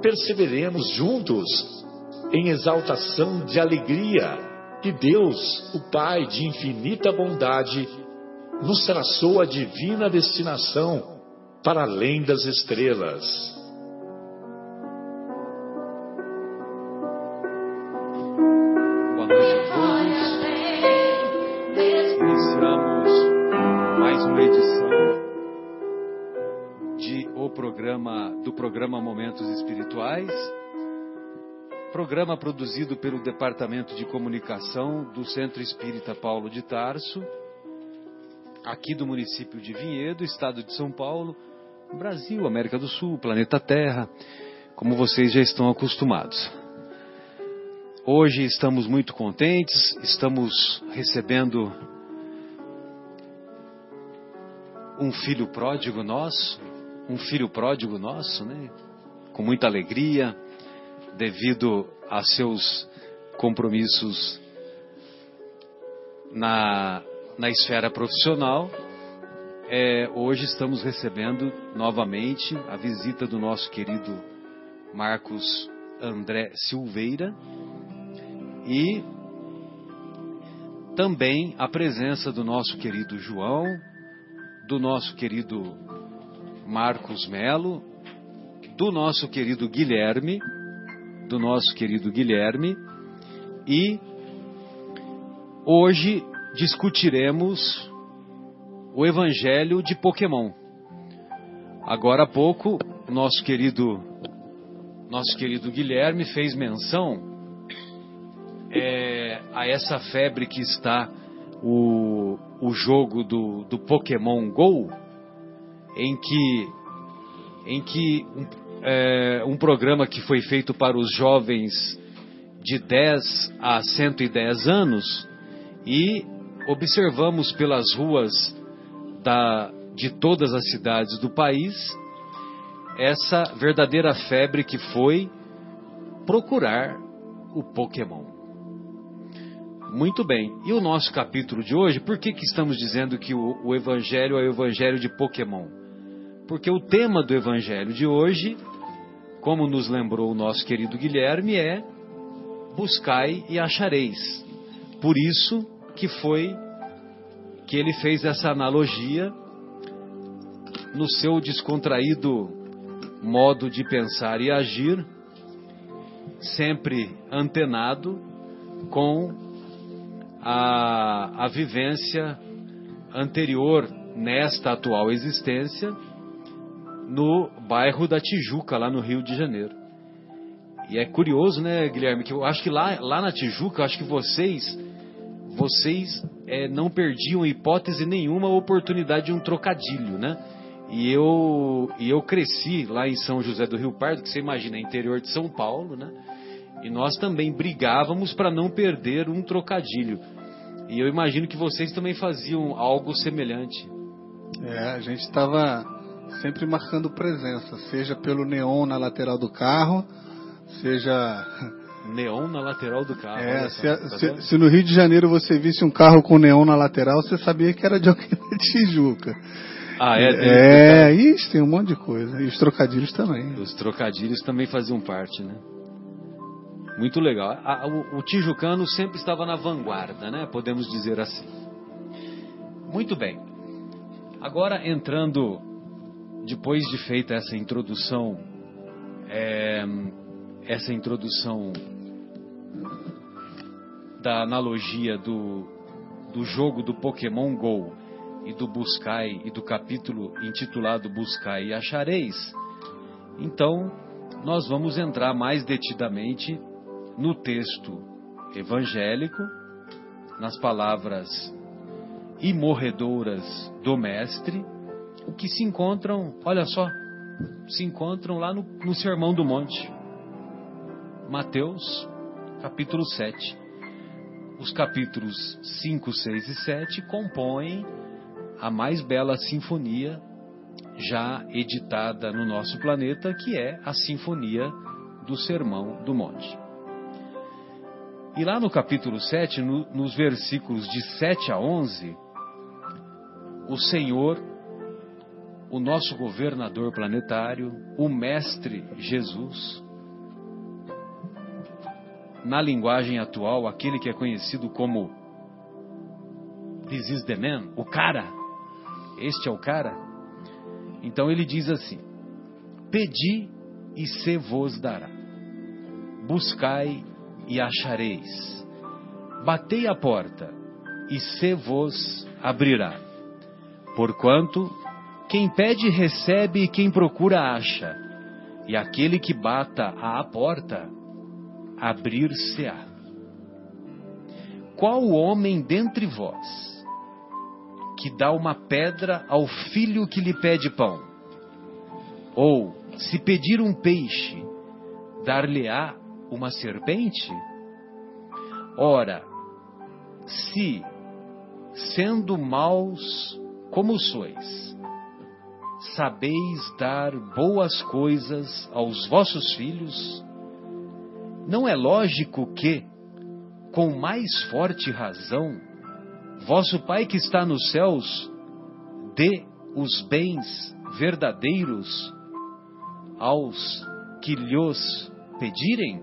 perseveremos juntos em exaltação de alegria que Deus, o Pai de infinita bondade, nos traçou a divina destinação para além das estrelas. Boa noite a todos. Iniciamos mais uma edição do programa Momentos Espirituais, programa produzido pelo Departamento de Comunicação do Centro Espírita Paulo de Tarso, aqui do município de Vinhedo, estado de São Paulo, Brasil, América do Sul, planeta Terra, como vocês já estão acostumados. Hoje estamos muito contentes, estamos recebendo um filho pródigo nosso, né? Com muita alegria, devido a seus compromissos na esfera profissional. Hoje estamos recebendo novamente a visita do nosso querido Marcos André Silveira e também a presença do nosso querido João, do nosso querido Marcos Melo, do nosso querido Guilherme, e hoje discutiremos o Evangelho de Pokémon. Agora há pouco, nosso querido Guilherme fez menção a essa febre que está o jogo do Pokémon GO, em que um programa que foi feito para os jovens de 10 a 110 anos, e observamos pelas ruas de todas as cidades do país essa verdadeira febre que foi procurar o Pokémon. Muito bem, e o nosso capítulo de hoje, por que estamos dizendo que o Evangelho é o Evangelho de Pokémon? Porque o tema do Evangelho de hoje, como nos lembrou o nosso querido Guilherme, é buscai e achareis. Por isso que ele fez essa analogia no seu descontraído modo de pensar e agir, sempre antenado com a vivência anterior nesta atual existência no bairro da Tijuca, lá no Rio de Janeiro. E é curioso, né, Guilherme, que eu acho que lá na Tijuca, eu acho que vocês não perdiam hipótese nenhuma a oportunidade de um trocadilho, né? E eu cresci lá em São José do Rio Pardo, que você imagina, é interior de São Paulo, né? E nós também brigávamos para não perder um trocadilho. E eu imagino que vocês também faziam algo semelhante. A gente estava sempre marcando presença, seja pelo neon na lateral do carro, seja... Neon na lateral do carro. Se no Rio de Janeiro você visse um carro com neon na lateral, você sabia que era de alguém da Tijuca. Isso, tem um monte de coisa. E os trocadilhos também. Os trocadilhos também faziam parte, né? Muito legal. O tijucano sempre estava na vanguarda, né? Podemos dizer assim. Muito bem. Agora entrando, depois de feita essa introdução da analogia do jogo do Pokémon GO e do Buscai, e do capítulo intitulado Buscai e Achareis, então nós vamos entrar mais detidamente no texto evangélico, nas palavras imorredoras do Mestre, o que se encontram, olha só, se encontram lá no Sermão do Monte, Mateus, capítulo 7. Os capítulos 5, 6 e 7 compõem a mais bela sinfonia já editada no nosso planeta, que é a Sinfonia do Sermão do Monte. E lá no capítulo 7, nos versículos de 7 a 11, o Senhor, o nosso governador planetário, o Mestre Jesus, na linguagem atual, aquele que é conhecido como This is the man, o cara. Este é o cara. Então ele diz assim: pedi e se vos dará. Buscai e achareis. Batei a porta e se vos abrirá. Porquanto quem pede recebe e quem procura acha. E aquele que bata à porta, abrir-se-á. Qual homem dentre vós que dá uma pedra ao filho que lhe pede pão? Ou, se pedir um peixe, dar-lhe-á uma serpente? Ora, se, sendo maus como sois, sabeis dar boas coisas aos vossos filhos, não é lógico que, com mais forte razão, vosso Pai que está nos céus dê os bens verdadeiros aos que lhos pedirem?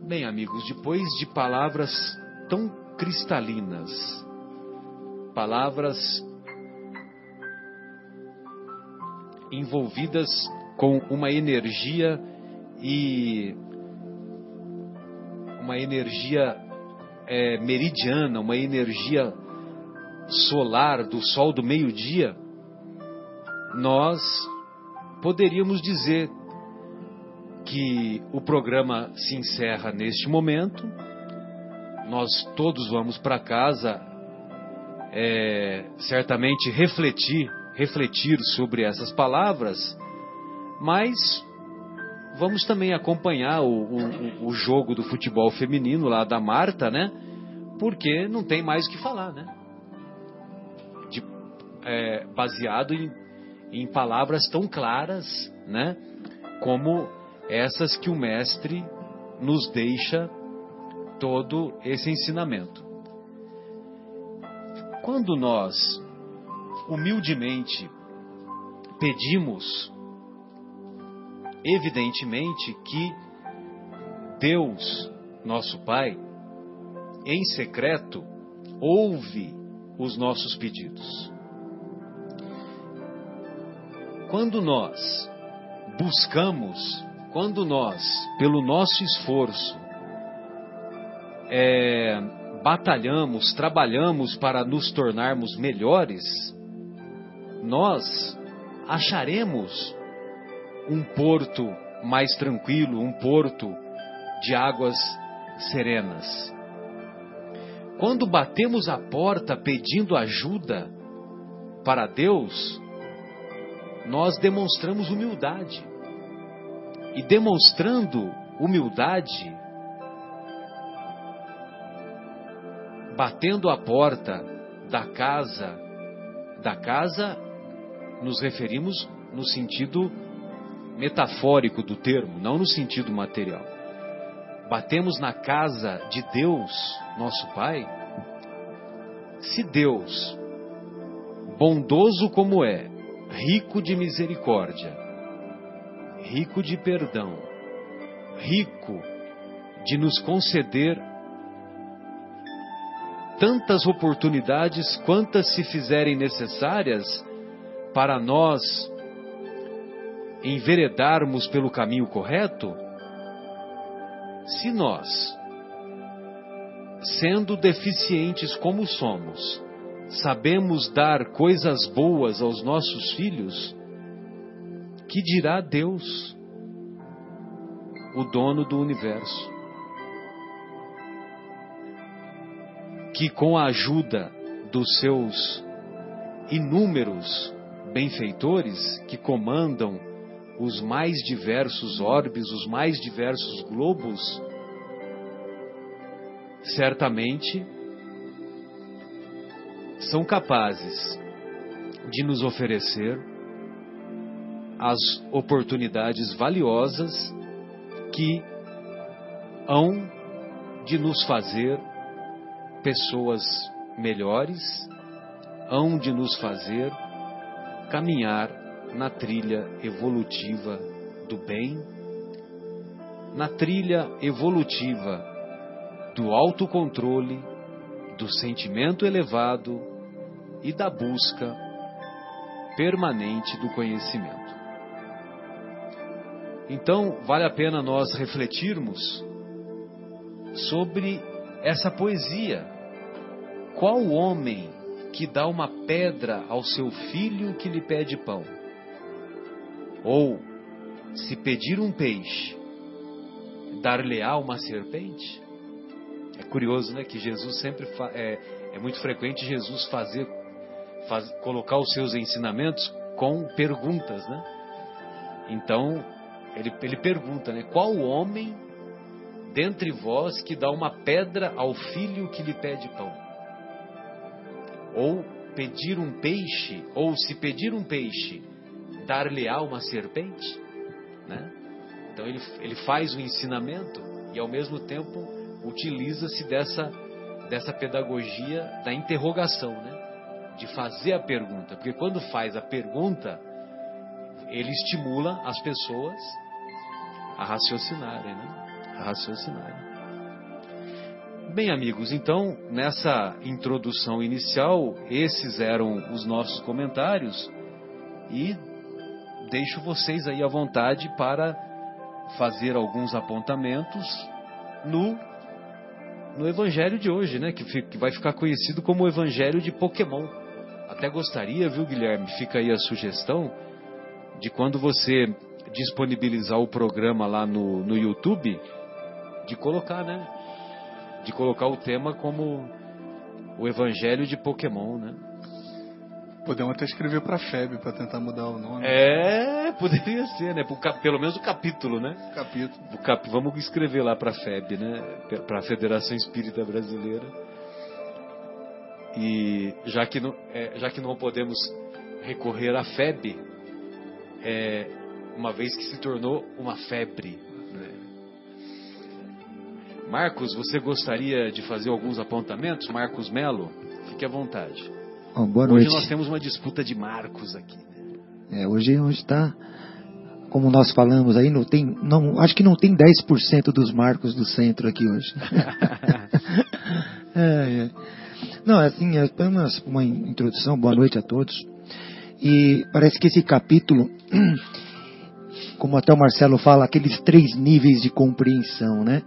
Bem, amigos, depois de palavras tão cristalinas, palavras envolvidas com uma energia meridiana, uma energia solar do sol do meio-dia, nós poderíamos dizer que o programa se encerra neste momento. Nós todos vamos para casa, certamente refletir sobre essas palavras, mas vamos também acompanhar o jogo do futebol feminino lá da Marta, né? Porque não tem mais o que falar, né? Baseado em palavras tão claras, né? Como essas que o mestre nos deixa todo esse ensinamento. Quando nós humildemente pedimos, evidentemente que Deus, nosso Pai, em secreto, ouve os nossos pedidos. Quando nós buscamos, quando nós, pelo nosso esforço, batalhamos, trabalhamos para nos tornarmos melhores, nós acharemos um porto mais tranquilo, um porto de águas serenas. Quando batemos a porta pedindo ajuda para Deus, nós demonstramos humildade. E demonstrando humildade, batendo a porta da casa, nos referimos no sentido metafórico do termo, não no sentido material. Batemos na casa de Deus, nosso Pai. Se Deus, bondoso como é, rico de misericórdia, rico de perdão, rico de nos conceder tantas oportunidades quantas se fizerem necessárias para nós enveredarmos pelo caminho correto, se nós, sendo deficientes como somos, sabemos dar coisas boas aos nossos filhos, que dirá Deus, o dono do universo, que com a ajuda dos seus inúmeros benfeitores que comandam os mais diversos orbes, os mais diversos globos, certamente são capazes de nos oferecer as oportunidades valiosas que hão de nos fazer pessoas melhores, hão de nos fazer caminhar na trilha evolutiva do bem na trilha evolutiva do autocontrole, do sentimento elevado e da busca permanente do conhecimento. Então, vale a pena nós refletirmos sobre essa poesia. Qual homem que dá uma pedra ao seu filho que lhe pede pão? Ou, se pedir um peixe, dar-lhe-á uma serpente? É curioso, né, que Jesus sempre é muito frequente Jesus colocar os seus ensinamentos com perguntas, né? Então ele pergunta, né, qual homem dentre vós que dá uma pedra ao filho que lhe pede pão? Ou pedir um peixe, ou se pedir um peixe, dar-lhe-á uma serpente, né? Então ele faz o ensinamento e ao mesmo tempo utiliza-se dessa pedagogia da interrogação, né? De fazer a pergunta, porque quando faz a pergunta, ele estimula as pessoas a raciocinarem, né? A raciocinarem. Bem, amigos, então, nessa introdução inicial, esses eram os nossos comentários e deixo vocês aí à vontade para fazer alguns apontamentos no Evangelho de hoje, né? Que vai ficar conhecido como o Evangelho de Pokémon. Até gostaria, viu, Guilherme? Fica aí a sugestão de quando você disponibilizar o programa lá no YouTube, de colocar, né? De colocar o tema como o Evangelho de Pokémon, né? Podemos até escrever para a FEB para tentar mudar o nome. Poderia ser, né? Pelo menos o capítulo, né? Capítulo. Vamos escrever lá para a FEB, né? Para a Federação Espírita Brasileira. E já que não podemos recorrer à FEB, uma vez que se tornou uma febre, né? Marcos, você gostaria de fazer alguns apontamentos? Marcos Melo, fique à vontade. Boa noite. Hoje nós temos uma disputa de Marcos aqui. Hoje está, como nós falamos aí, acho que não tem 10% dos Marcos do centro aqui hoje. Não, assim, é apenas uma introdução. Boa noite a todos. E parece que esse capítulo, como até o Marcelo fala, aqueles 3 níveis de compreensão, né?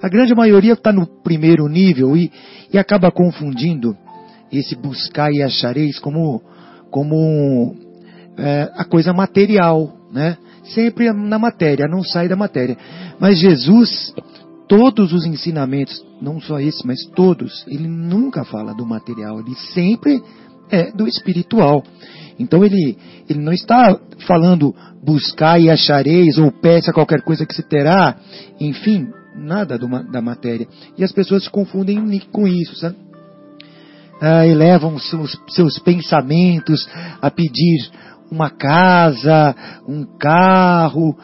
A grande maioria está no primeiro nível e acaba confundindo esse buscar e achareis como a coisa material, né? Sempre na matéria, não sai da matéria. Mas Jesus, todos os ensinamentos, não só esse, mas todos, ele nunca fala do material, ele sempre é do espiritual. Então ele não está falando buscar e achareis, ou peça qualquer coisa que se terá, enfim, nada da matéria. E as pessoas se confundem com isso, sabe? Elevam seus pensamentos a pedir uma casa, um carro,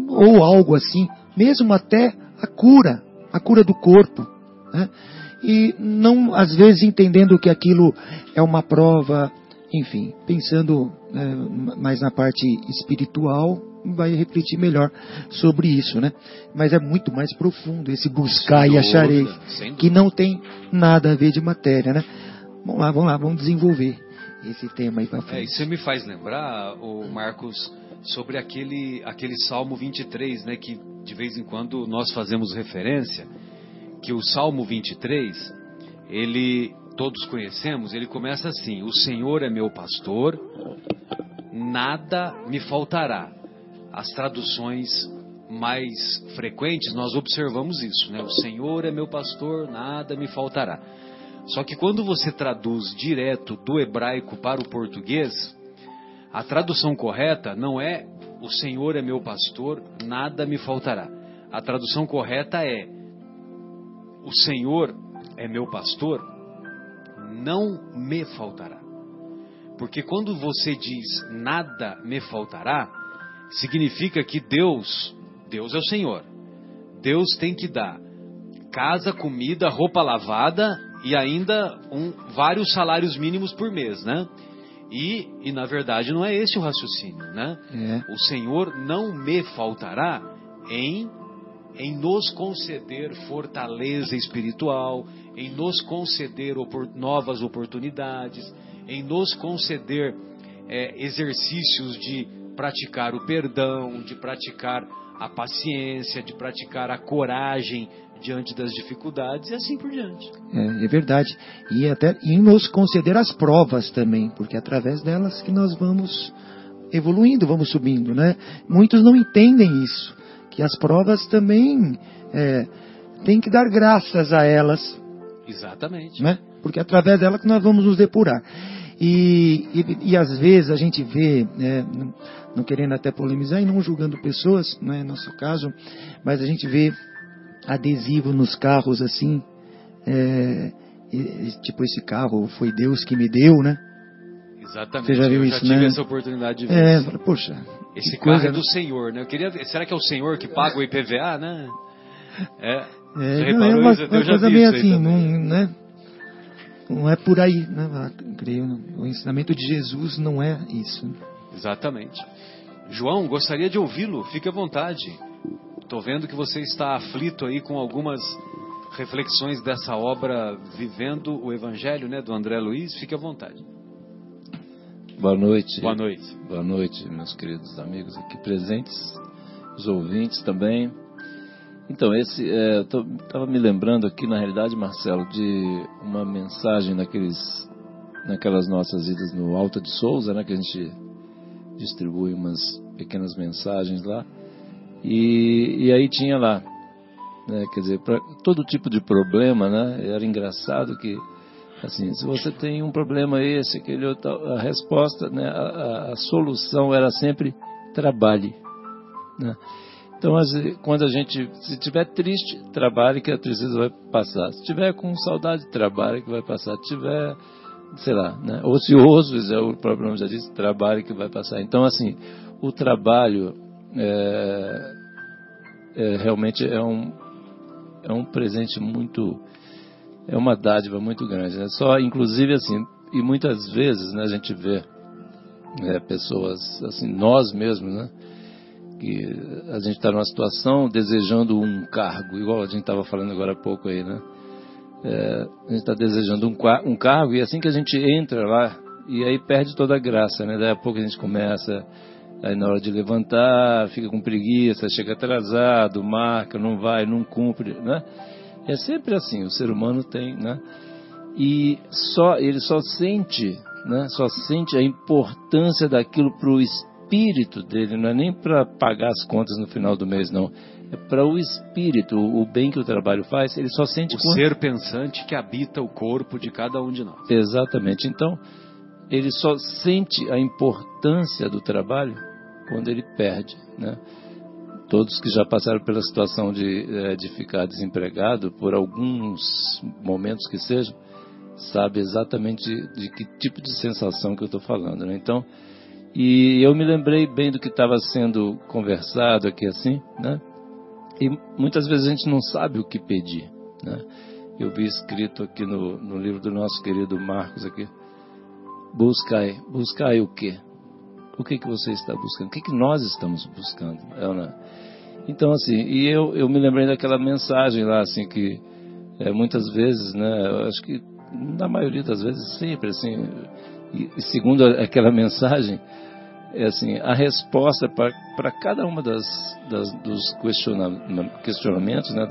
ou algo assim, mesmo até a cura do corpo, né? E não, às vezes, entendendo que aquilo é uma prova, enfim, pensando mais na parte espiritual, vai refletir melhor sobre isso, né? Mas é muito mais profundo esse buscar e achareis, que não tem nada a ver de matéria, né? Vamos lá, vamos desenvolver esse tema aí para frente. Isso me faz lembrar, o Marcos, sobre aquele Salmo 23, né? Que de vez em quando nós fazemos referência, que o Salmo 23, todos conhecemos, ele começa assim: o Senhor é meu pastor, nada me faltará. As traduções mais frequentes, nós observamos isso, né? O Senhor é meu pastor, nada me faltará. Só que quando você traduz direto do hebraico para o português, a tradução correta não é o Senhor é meu pastor, nada me faltará. A tradução correta é o Senhor é meu pastor, não me faltará. Porque quando você diz nada me faltará, significa que Deus é o Senhor. Deus tem que dar casa, comida, roupa lavada e ainda vários salários mínimos por mês, né? E na verdade não é esse o raciocínio, né? O Senhor não me faltará em em nos conceder fortaleza espiritual, em nos conceder novas oportunidades, em nos conceder exercícios de praticar o perdão, de praticar a paciência, de praticar a coragem diante das dificuldades e assim por diante. É verdade. E até em nos conceder as provas também, porque é através delas que nós vamos evoluindo, vamos subindo, né? Muitos não entendem isso, que as provas também tem que dar graças a elas. Exatamente. Né? Porque é através dela que nós vamos nos depurar. E às vezes a gente vê, não querendo até polemizar e não julgando pessoas, não é nosso caso, mas a gente vê adesivo nos carros assim, tipo, esse carro foi Deus que me deu, né? Exatamente. Você já viu eu isso, já tive né? essa oportunidade de ver. Poxa, esse coisa, carro é do Senhor, né? Eu queria ver, será que é o Senhor que paga o IPVA, né? Não, uma coisa meio assim, não é por aí, né? Creio, o ensinamento de Jesus não é isso. Exatamente. João, gostaria de ouvi-lo, fique à vontade. Estou vendo que você está aflito aí com algumas reflexões dessa obra Vivendo o Evangelho, né, do André Luiz, fique à vontade. Boa noite. Boa noite. Boa noite, meus queridos amigos aqui presentes, os ouvintes também. Então, eu estava me lembrando aqui, na realidade, Marcelo, de uma mensagem naquelas nossas idas no Alta de Souza, né, que a gente distribui umas pequenas mensagens lá. E aí tinha lá, né, quer dizer, para todo tipo de problema, né, era engraçado que, assim, se você tem um problema esse, aquele outro, a resposta, né, a solução era sempre trabalhe, né. Então, quando a gente, se estiver triste, trabalhe que a tristeza vai passar. Se estiver com saudade, trabalhe que vai passar. Se estiver, sei lá, né, ocioso, o próprio nome já disse, trabalhe que vai passar. Então, assim, o trabalho realmente é um presente muito, é uma dádiva muito grande, né? Só, inclusive, assim, e muitas vezes, né, a gente vê pessoas, assim, nós mesmos, né, que a gente está numa situação desejando um cargo, igual a gente estava falando agora há pouco aí, né? A gente está desejando um cargo e assim que a gente entra lá, e aí perde toda a graça, né? Daí a pouco a gente começa, aí na hora de levantar, fica com preguiça, chega atrasado, marca, não vai, não cumpre, né? É sempre assim, o ser humano tem, né? E ele só sente, né? Só sente a importância daquilo para o espírito dele, não é nem para pagar as contas no final do mês, não. É para o espírito, o bem que o trabalho faz, ele só sente... O ser pensante que habita o corpo de cada um de nós. Exatamente. Então, ele só sente a importância do trabalho quando ele perde, né? Todos que já passaram pela situação de ficar desempregado, por alguns momentos que sejam, sabem exatamente de que tipo de sensação que eu estou falando, né? Então, e eu me lembrei bem do que estava sendo conversado aqui assim, né? E muitas vezes a gente não sabe o que pedir, né? Eu vi escrito aqui no livro do nosso querido Marcos aqui, buscai o quê? O que você está buscando? O que nós estamos buscando? Então, assim, e eu me lembrei daquela mensagem lá, assim, que muitas vezes, né, eu acho que na maioria das vezes, sempre, assim, e segundo aquela mensagem, assim, a resposta para cada uma dos questionamentos, né,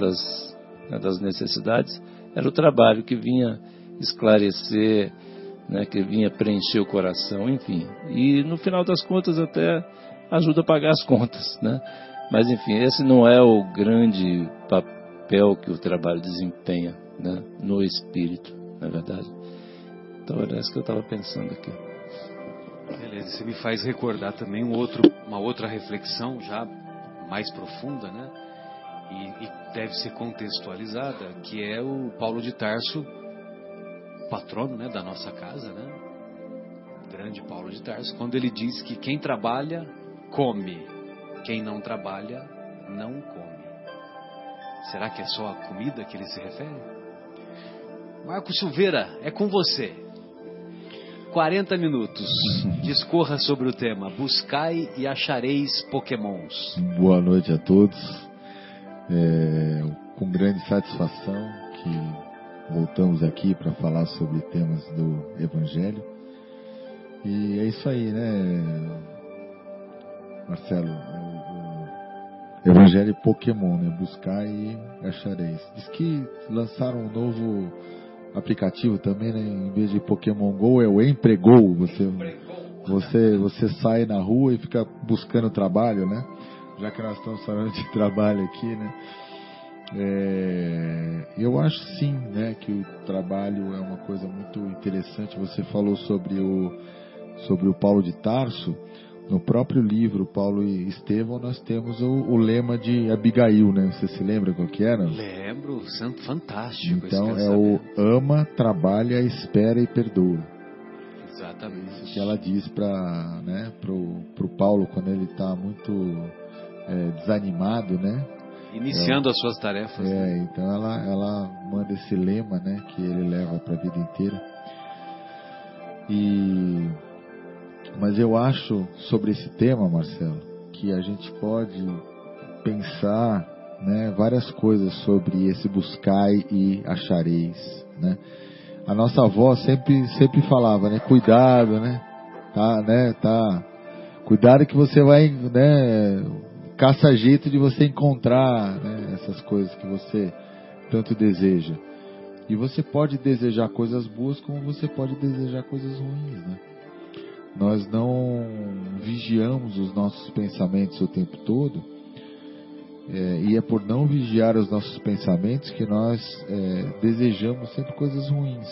das necessidades, era o trabalho que vinha esclarecer, né, que vinha preencher o coração, enfim. E no final das contas até ajuda a pagar as contas, né? Mas enfim, esse não é o grande papel que o trabalho desempenha, né, no espírito, na verdade. Então era isso que eu estava pensando aqui. Beleza, você me faz recordar também uma outra reflexão já mais profunda, né? E deve ser contextualizada, que é o Paulo de Tarso, patrono, né, da nossa casa, né? Grande Paulo de Tarso, quando ele diz que quem trabalha, come. Quem não trabalha, não come. Será que é só a comida que ele se refere? Marcos Silveira, é com você. 40 minutos. Discorra sobre o tema. Buscai e achareis pokémons. Boa noite a todos. Com grande satisfação que voltamos aqui para falar sobre temas do Evangelho. E é isso aí, né, Marcelo? O Evangelho Pokémon, né? Buscar e achareis. Diz que lançaram um novo aplicativo também, né? Em vez de Pokémon Go, é o Empregou. Você sai na rua e fica buscando trabalho, né? Já que nós estamos falando de trabalho aqui, né? Eu acho sim, né, que o trabalho é uma coisa muito interessante. Você falou sobre o Paulo de Tarso. No próprio livro Paulo e Estevão nós temos o lema de Abigail, né? Você se lembra qual que era? Lembro, fantástico. Então é o ama, trabalha, espera e perdoa. Exatamente. Isso que ela diz para, né, pro Paulo quando ele está muito desanimado, né? Iniciando as suas tarefas. Né? Então ela manda esse lema, né, que ele leva para a vida inteira. Mas eu acho sobre esse tema, Marcelo, que a gente pode pensar, né, várias coisas sobre esse buscai e achareis, né? A nossa avó sempre falava, né, cuidado, né, cuidado que você vai, né, caça jeito de você encontrar, né, essas coisas que você tanto deseja. E você pode desejar coisas boas como você pode desejar coisas ruins, né? Nós não vigiamos os nossos pensamentos o tempo todo, e é por não vigiar os nossos pensamentos que nós desejamos sempre coisas ruins.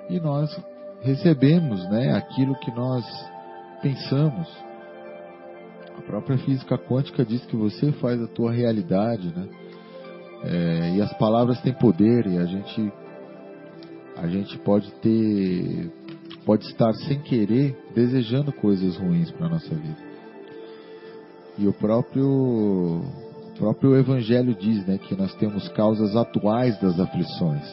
E nós recebemos, né, aquilo que nós pensamos. A própria física quântica diz que você faz a tua realidade, né? E as palavras têm poder, e a gente pode estar sem querer desejando coisas ruins para a nossa vida. E o próprio Evangelho diz, né, que nós temos causas atuais das aflições.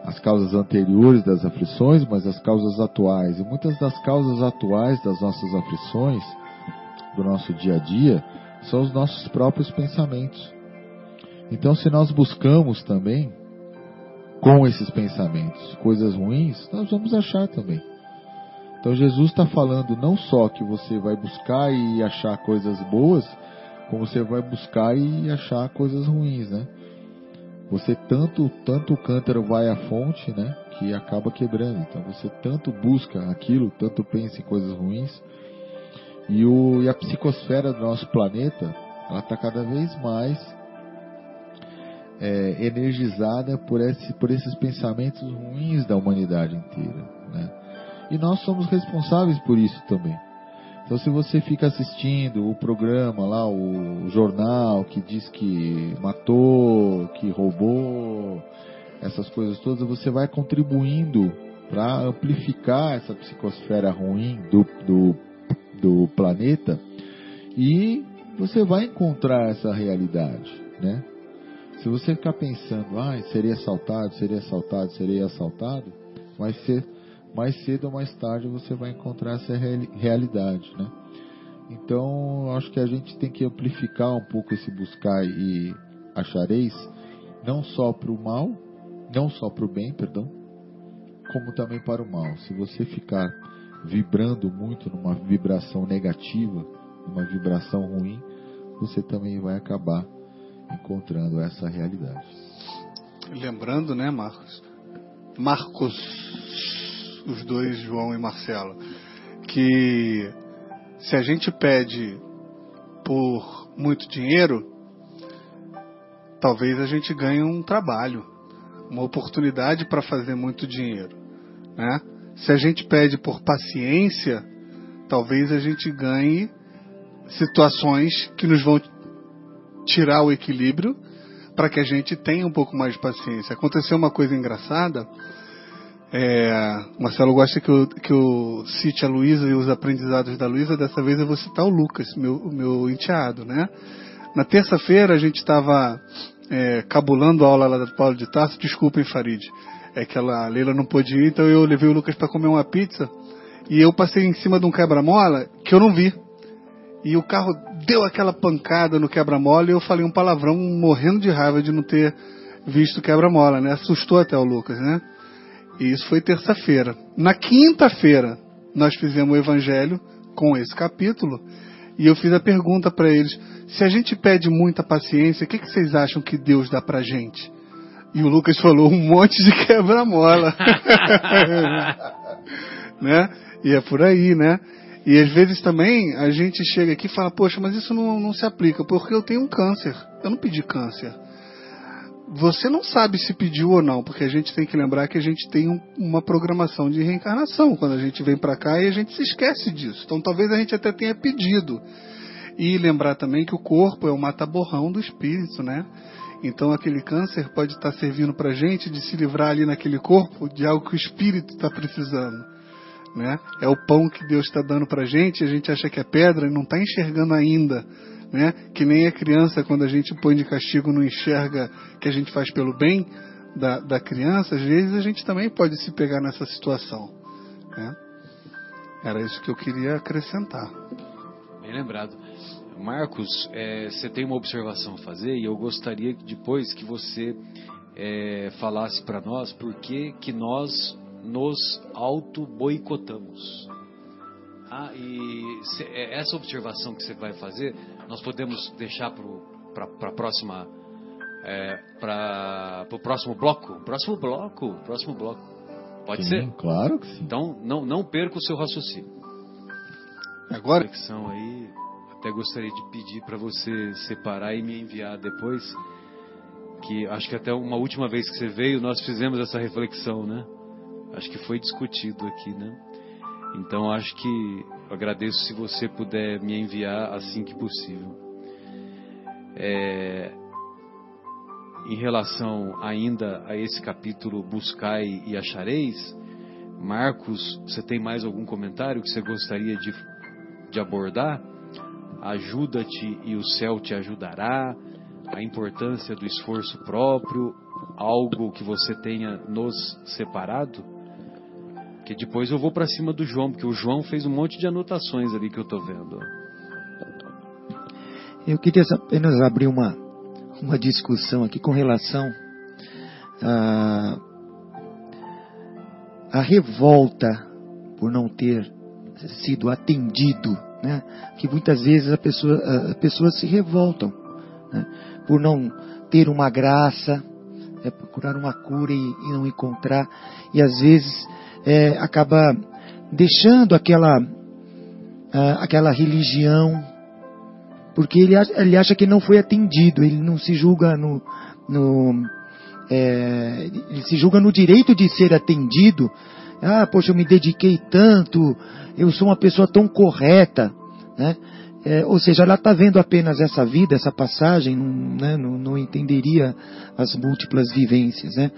As causas anteriores das aflições, mas as causas atuais. E muitas das causas atuais das nossas aflições, do nosso dia a dia, são os nossos próprios pensamentos. Então, se nós buscamos também com esses pensamentos coisas ruins, nós vamos achar também. Então Jesus está falando não só que você vai buscar e achar coisas boas, como você vai buscar e achar coisas ruins, né? Você tanto o cântaro vai à fonte, né, que acaba quebrando. Então você tanto busca aquilo, tanto pensa em coisas ruins, e a psicosfera do nosso planeta, ela está cada vez mais energizada por esses pensamentos ruins da humanidade inteira, né? E nós somos responsáveis por isso também. Então, se você fica assistindo o programa lá, o jornal que diz que matou, que roubou, essas coisas todas, você vai contribuindo para amplificar essa psicosfera ruim do planeta, e você vai encontrar essa realidade, né? Se você ficar pensando, serei assaltado, mais cedo ou mais tarde você vai encontrar essa realidade, né? Então, acho que a gente tem que amplificar um pouco esse buscar e achareis, não só para o mal, não só para o bem, perdão, como também para o mal. Se você ficar vibrando muito numa vibração negativa, numa vibração ruim, você também vai acabar encontrando essa realidade. Lembrando, né, Marcos, os dois, João e Marcelo, que se a gente pede por muito dinheiro, talvez a gente ganhe um trabalho, uma oportunidade para fazer muito dinheiro, né? Se a gente pede por paciência, talvez a gente ganhe situações que nos vão tirar o equilíbrio para que a gente tenha um pouco mais de paciência. Aconteceu uma coisa engraçada. O Marcelo gosta que eu cite a Luísa e os aprendizados da Luísa. Dessa vez eu vou citar o Lucas, meu enteado, né? Na terça-feira a gente estava cabulando a aula lá da Paulo de Tarso. Desculpem, Farid, é que a Leila não pôde ir, então eu levei o Lucas para comer uma pizza, e eu passei em cima de um quebra-mola que eu não vi. E o carro deu aquela pancada no quebra-mola e eu falei um palavrão morrendo de raiva de não ter visto o quebra-mola, né? Assustou até o Lucas, né? E isso foi terça-feira. Na quinta-feira, nós fizemos o evangelho com esse capítulo e eu fiz a pergunta para eles: se a gente pede muita paciência, o que vocês acham que Deus dá pra gente? E o Lucas falou um monte de quebra-mola. Né? E é por aí, né? E às vezes também a gente chega aqui e fala: poxa, mas isso não se aplica, porque eu tenho um câncer. Eu não pedi câncer. Você não sabe se pediu ou não, porque a gente tem que lembrar que a gente tem uma programação de reencarnação quando a gente vem para cá e a gente se esquece disso. Então talvez a gente até tenha pedido. E lembrar também que o corpo é o mata-borrão do espírito, né? Então aquele câncer pode estar servindo para a gente de se livrar ali naquele corpo de algo que o espírito está precisando, né? É o pão que Deus está dando para a gente acha que é pedra e não está enxergando ainda, né? Que nem a criança, quando a gente põe de castigo, não enxerga que a gente faz pelo bem da criança. Às vezes a gente também pode se pegar nessa situação, né? Era isso que eu queria acrescentar. Bem lembrado. Marcos, você tem uma observação a fazer e eu gostaria depois que você falasse para nós por que nós nos auto-boicotamos. Essa observação que você vai fazer, nós podemos deixar para a próxima, para o próximo bloco? Próximo bloco. Pode sim, ser? Claro que sim. Então, não perca o seu raciocínio. Agora, Reflexão aí, até gostaria de pedir para você separar e me enviar depois, que acho que até uma última vez que você veio, nós fizemos essa reflexão, né? Acho que foi discutido aqui, né? Então acho que eu agradeço se você puder me enviar assim que possível. Em relação ainda a esse capítulo Buscai e Achareis, Marcos, você tem mais algum comentário que você gostaria de abordar? Ajuda-te e o céu te ajudará, a importância do esforço próprio, algo que você tenha nos separado? Que depois eu vou para cima do João, porque o João fez um monte de anotações ali que eu estou vendo. Eu queria apenas abrir uma discussão aqui com relação à revolta por não ter sido atendido, né? Que muitas vezes as pessoas se revoltam, né? Por não ter uma graça, procurar uma cura e não encontrar, e às vezes acaba deixando aquela religião, porque ele acha que não foi atendido, ele não se julga ele se julga no direito de ser atendido. Poxa, eu me dediquei tanto, eu sou uma pessoa tão correta, né? Ou seja, ela está vendo apenas essa vida, essa passagem, não entenderia as múltiplas vivências, né?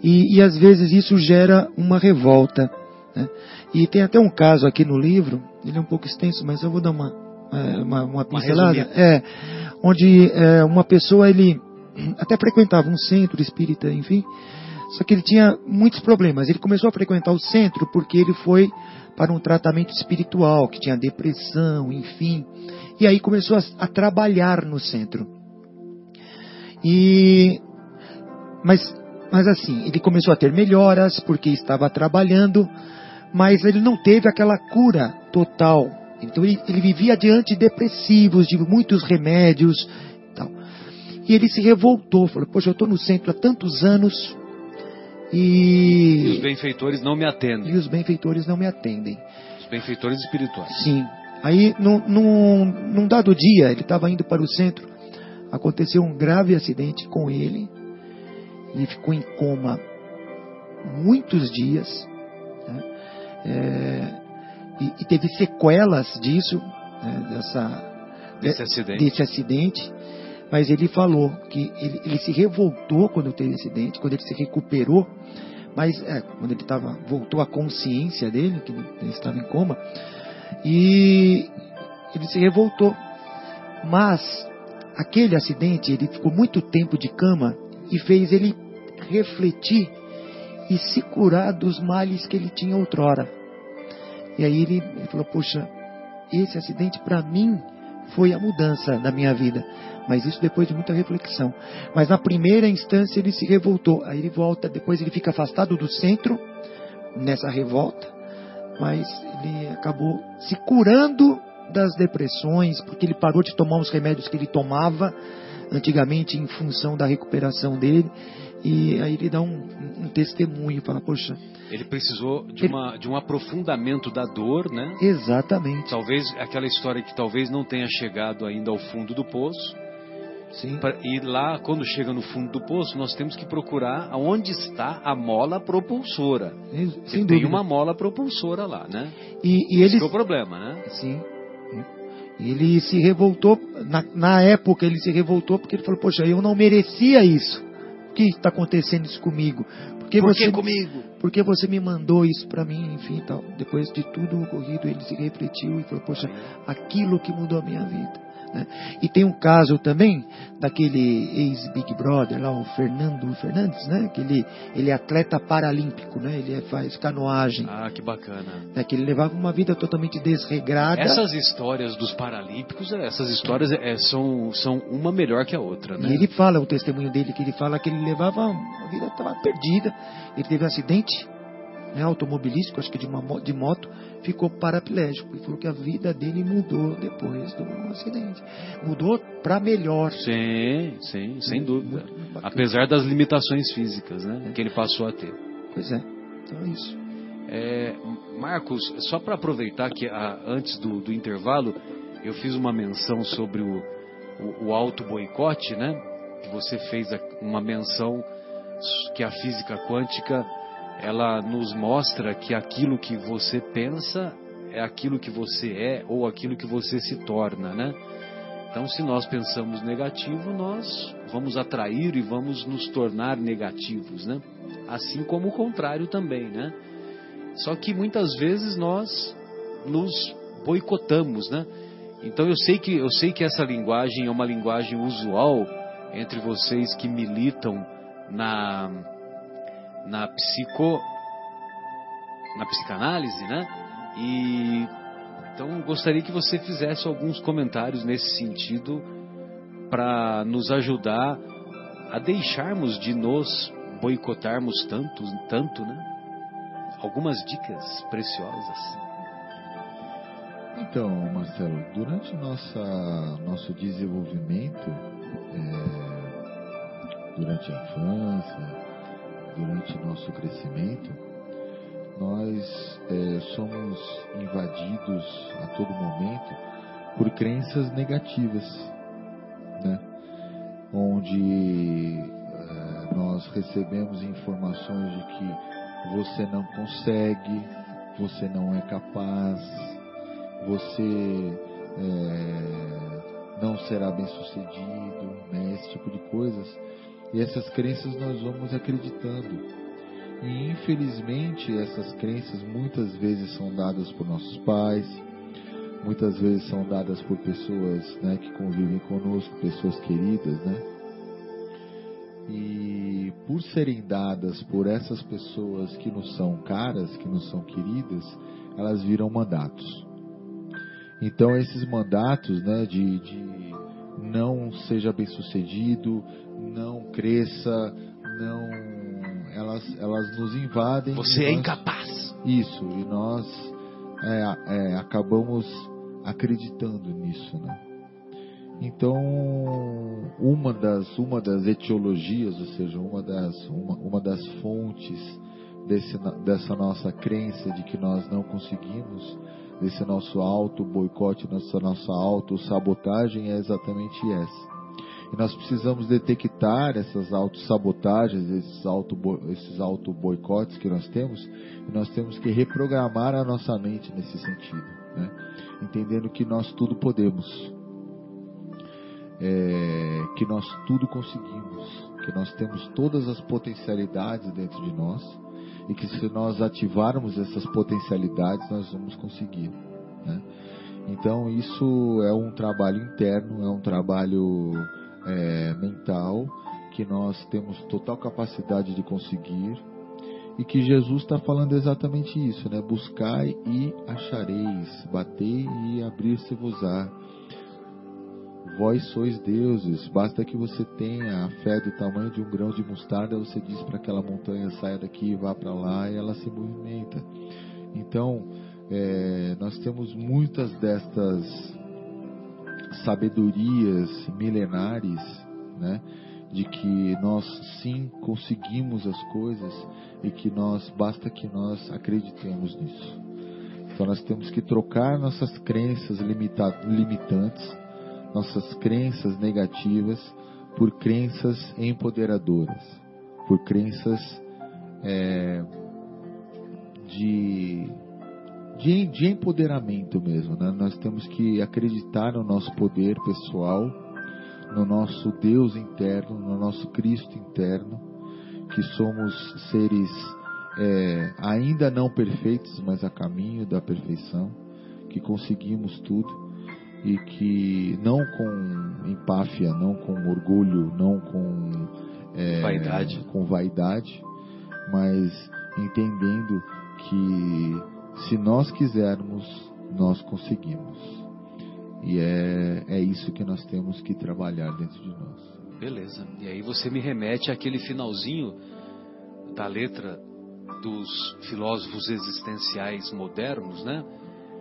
E às vezes isso gera uma revolta, né? E tem até um caso aqui no livro, ele é um pouco extenso, mas eu vou dar uma pincelada, onde uma pessoa, ele até frequentava um centro espírita, enfim, só que ele tinha muitos problemas. Ele começou a frequentar o centro porque ele foi para um tratamento espiritual, que tinha depressão, enfim. E aí começou a trabalhar no centro. Mas assim, ele começou a ter melhoras porque estava trabalhando, mas ele não teve aquela cura total. Então ele vivia diante de depressivos, de muitos remédios e tal. E ele se revoltou, falou: poxa, eu estou no centro há tantos anos e os benfeitores não me atendem. Os benfeitores espirituais. Sim. Aí, num dado dia, ele estava indo para o centro, aconteceu um grave acidente com ele, ele ficou em coma muitos dias, né? E teve sequelas disso, né? Desse acidente. Mas ele falou que ele se revoltou quando teve acidente, quando ele se recuperou, mas quando ele voltou à consciência dele, que ele estava em coma, e ele se revoltou. Mas aquele acidente, ele ficou muito tempo de cama e fez ele refletir e se curar dos males que ele tinha outrora. E aí ele falou: poxa, esse acidente para mim foi a mudança da minha vida. Mas isso depois de muita reflexão. Mas na primeira instância ele se revoltou. Aí ele volta, depois ele fica afastado do centro, nessa revolta. Mas ele acabou se curando das depressões, porque ele parou de tomar os remédios que ele tomava antigamente em função da recuperação dele. E aí ele dá um testemunho, fala, poxa... Ele precisou de um aprofundamento da dor, né? Exatamente. Talvez aquela história que talvez não tenha chegado ainda ao fundo do poço. Sim. E lá, quando chega no fundo do poço, nós temos que procurar onde está a mola propulsora. Sem tem dúvida. uma mola propulsora lá, né? E ele... Esse que é o problema, né? Sim. Ele se revoltou, na época ele se revoltou porque ele falou, poxa, eu não merecia isso. Por que está acontecendo isso comigo? Por que comigo? Porque você me mandou isso para mim, enfim, tal. Depois de tudo ocorrido, ele se refletiu e falou, poxa, aquilo que mudou a minha vida. Né? E tem um caso também daquele ex-Big Brother lá, o Fernando Fernandes, né? Que ele é atleta paralímpico, né? Ele faz canoagem. Ah, que bacana. Né? Que ele levava uma vida totalmente desregrada. Essas histórias dos paralímpicos, essas histórias são uma melhor que a outra, né? E ele fala, o testemunho dele, que ele fala que ele levava uma vida estava perdida. Ele teve um acidente, né, automobilístico, acho que de moto, ficou paraplégico. E falou que a vida dele mudou depois do acidente. Mudou para melhor. Sim, sem dúvida. Apesar das limitações físicas, né, que ele passou a ter. Pois é, então é isso. Marcos, só para aproveitar que antes do intervalo, eu fiz uma menção sobre o auto-boicote, né? Que você fez uma menção que a física quântica, ela nos mostra que aquilo que você pensa é aquilo que você é ou aquilo que você se torna, né? Então, se nós pensamos negativo, nós vamos atrair e vamos nos tornar negativos, né? Assim como o contrário também, né? Só que muitas vezes nós nos boicotamos, né? Então eu sei que essa linguagem é uma linguagem usual entre vocês que militam na psicanálise, né? E então gostaria que você fizesse alguns comentários nesse sentido para nos ajudar a deixarmos de nos boicotarmos tanto, né? Algumas dicas preciosas. Então, Marcelo, durante nosso desenvolvimento, durante a infância, durante nosso crescimento, nós somos invadidos a todo momento por crenças negativas, né? Onde nós recebemos informações de que você não consegue, você não é capaz, você não será bem sucedido, né? Esse tipo de coisas. E essas crenças nós vamos acreditando. E infelizmente essas crenças muitas vezes são dadas por nossos pais, muitas vezes são dadas por pessoas, né, que convivem conosco, pessoas queridas, né? E por serem dadas por essas pessoas que nos são caras, que nos são queridas, elas viram mandatos. Então esses mandatos, né, de não seja bem sucedido, não cresça, elas nos invadem. Você é incapaz. Isso, e nós acabamos acreditando nisso, né? Então, uma das etiologias, ou seja, uma das fontes dessa nossa crença de que nós não conseguimos, desse nosso auto-boicote, dessa nossa auto-sabotagem é exatamente essa. E nós precisamos detectar essas auto-sabotagens, esses auto-boicotes que nós temos, e nós temos que reprogramar a nossa mente nesse sentido, né? Entendendo que nós tudo podemos, que nós tudo conseguimos, que nós temos todas as potencialidades dentro de nós, e que se nós ativarmos essas potencialidades, nós vamos conseguir, né? Então isso é um trabalho interno, é um trabalho mental, que nós temos total capacidade de conseguir, e que Jesus está falando exatamente isso, né? Buscai e achareis, batei e abrir-se-vos-á. vós sois deuses, basta que você tenha a fé do tamanho de um grão de mostarda, você diz para aquela montanha, saia daqui e vá para lá, e ela se movimenta. Então, nós temos muitas destas sabedorias milenares, né, de que nós sim conseguimos as coisas e que basta que nós acreditemos nisso. Então nós temos que trocar nossas crenças limitantes, nossas crenças negativas, por crenças empoderadoras, por crenças de empoderamento mesmo, né? Nós temos que acreditar no nosso poder pessoal, no nosso Deus interno, no nosso Cristo interno, que somos seres ainda não perfeitos, mas a caminho da perfeição, que conseguimos tudo e que não com empáfia, não com orgulho, não com vaidade, mas entendendo que se nós quisermos, nós conseguimos. E é isso que nós temos que trabalhar dentro de nós. Beleza. E aí você me remete àquele finalzinho da letra dos filósofos existenciais modernos, né?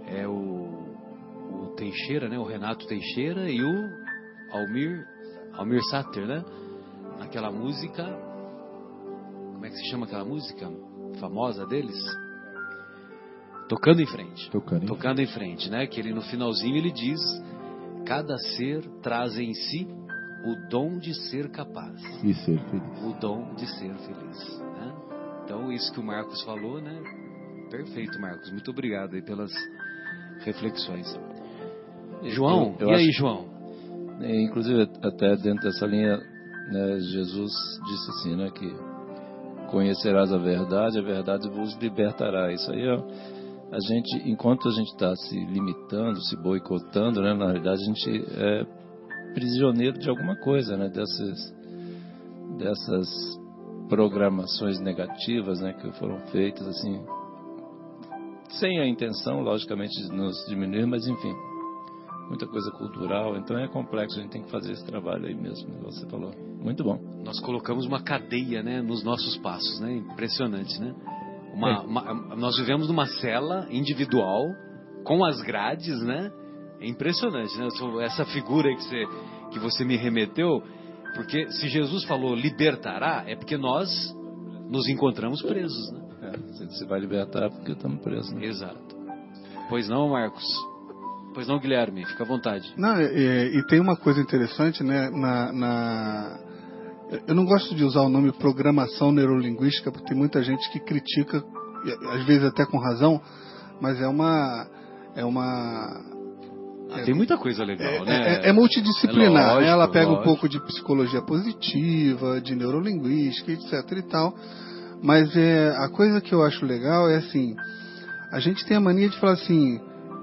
É o Teixeira, né? O Renato Teixeira e o Almir Sater, né? Naquela música, como é que se chama aquela música famosa deles? Tocando em frente. Tocando em frente, né? Que ele no finalzinho ele diz: cada ser traz em si o dom de ser capaz. E ser feliz. O dom de ser feliz, né? Então isso que o Marcos falou, né? Perfeito, Marcos. Muito obrigado aí pelas reflexões. João, e aí, João? Inclusive, até dentro dessa linha, né, Jesus disse assim, né? Que conhecerás a verdade vos libertará. Isso aí a gente, enquanto a gente está se limitando, se boicotando, né, na realidade a gente é prisioneiro de alguma coisa, né, dessas programações negativas, né, que foram feitas assim, sem a intenção, logicamente, de nos diminuir, mas enfim, muita coisa cultural, então é complexo, a gente tem que fazer esse trabalho aí mesmo, como você falou. Muito bom. Nós colocamos uma cadeia, né, nos nossos passos, né, impressionante, né? Nós vivemos numa cela individual, com as grades, né? É impressionante, né? Essa figura aí que você me remeteu, porque se Jesus falou libertará, é porque nós nos encontramos presos, né? Você vai libertar porque estamos presos, né? Exato. Pois não, Marcos? Pois não, Guilherme? Fica à vontade. Não, e tem uma coisa interessante, né? Eu não gosto de usar o nome programação neurolinguística, porque tem muita gente que critica, às vezes até com razão, mas tem muita coisa legal, né? É multidisciplinar. Lógico, ela pega um pouco de psicologia positiva, de neurolinguística, etc e tal. Mas a coisa que eu acho legal é assim, a gente tem a mania de falar assim,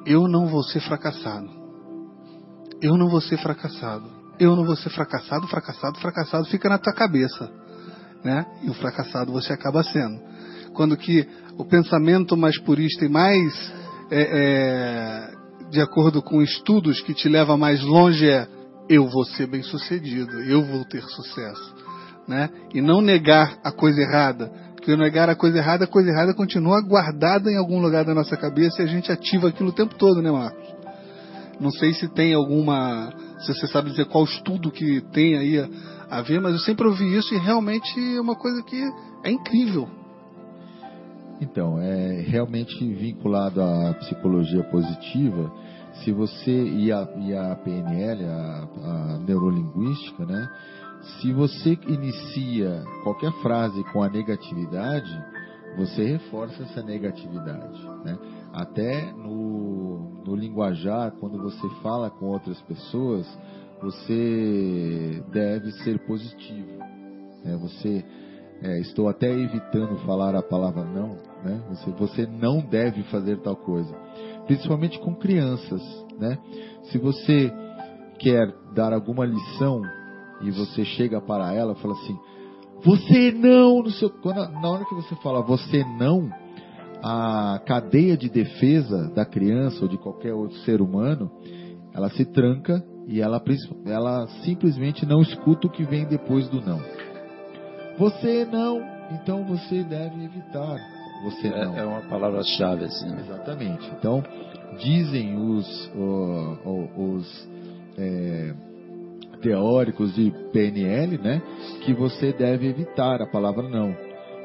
eu não vou ser fracassado. Eu não vou ser fracassado. Eu não vou ser fracassado, fracassado fica na tua cabeça, né? E o fracassado você acaba sendo. Quando que o pensamento mais purista e mais de acordo com estudos que te leva mais longe eu vou ser bem sucedido, eu vou ter sucesso, né? E não negar a coisa errada, porque negar a coisa errada continua guardada em algum lugar da nossa cabeça e a gente ativa aquilo o tempo todo, né, Marcos? Não sei se tem se você sabe dizer qual estudo que tem aí a ver, mas eu sempre ouvi isso e realmente é uma coisa que é incrível. Então, é realmente vinculado à psicologia positiva. Se você e a PNL, a neurolinguística, né? Se você inicia qualquer frase com a negatividade, você reforça essa negatividade, né? Até no linguajar, quando você fala com outras pessoas, você deve ser positivo, né? Estou até evitando falar a palavra não, né? Você não deve fazer tal coisa, principalmente com crianças, né? Se você quer dar alguma lição e você chega para ela e fala assim, você não, na hora que você fala você não, a cadeia de defesa da criança ou de qualquer outro ser humano, ela se tranca E ela simplesmente não escuta o que vem depois do não. Você não, então você deve evitar. Você não. É uma palavra-chave, assim, né? Exatamente. Então, dizem os teóricos de PNL, né, que você deve evitar a palavra não.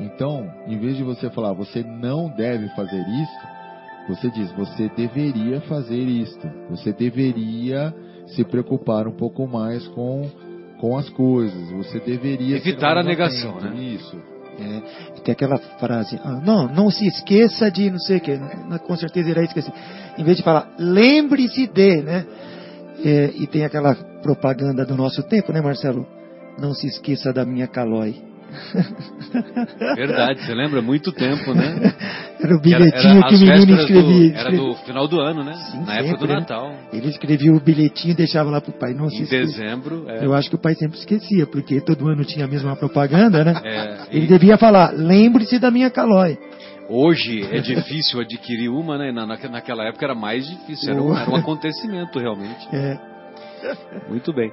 Então, em vez de você falar, você não deve fazer isto, você diz, você deveria fazer isto. Você deveria se preocupar um pouco mais com as coisas. Você deveria evitar a negação, né? Isso. Tem aquela frase, não se esqueça de não sei o que, com certeza irá esquecer. Em vez de falar, lembre-se de, né? E tem aquela propaganda do nosso tempo, né, Marcelo? Não se esqueça da minha Calói. Verdade, você lembra? Muito tempo, né? Era o bilhetinho que o menino escrevia. Era do final do ano, né? Sim, na sempre, época do né? Natal. Ele escrevia o bilhetinho e deixava lá pro pai. Não se Em esqueça. dezembro. Eu acho que o pai sempre esquecia, porque todo ano tinha a mesma propaganda, né? Ele E devia falar, lembre-se da minha Calói. hoje é difícil adquirir uma, né? Naquela época era mais difícil. Era um acontecimento, realmente. Muito bem.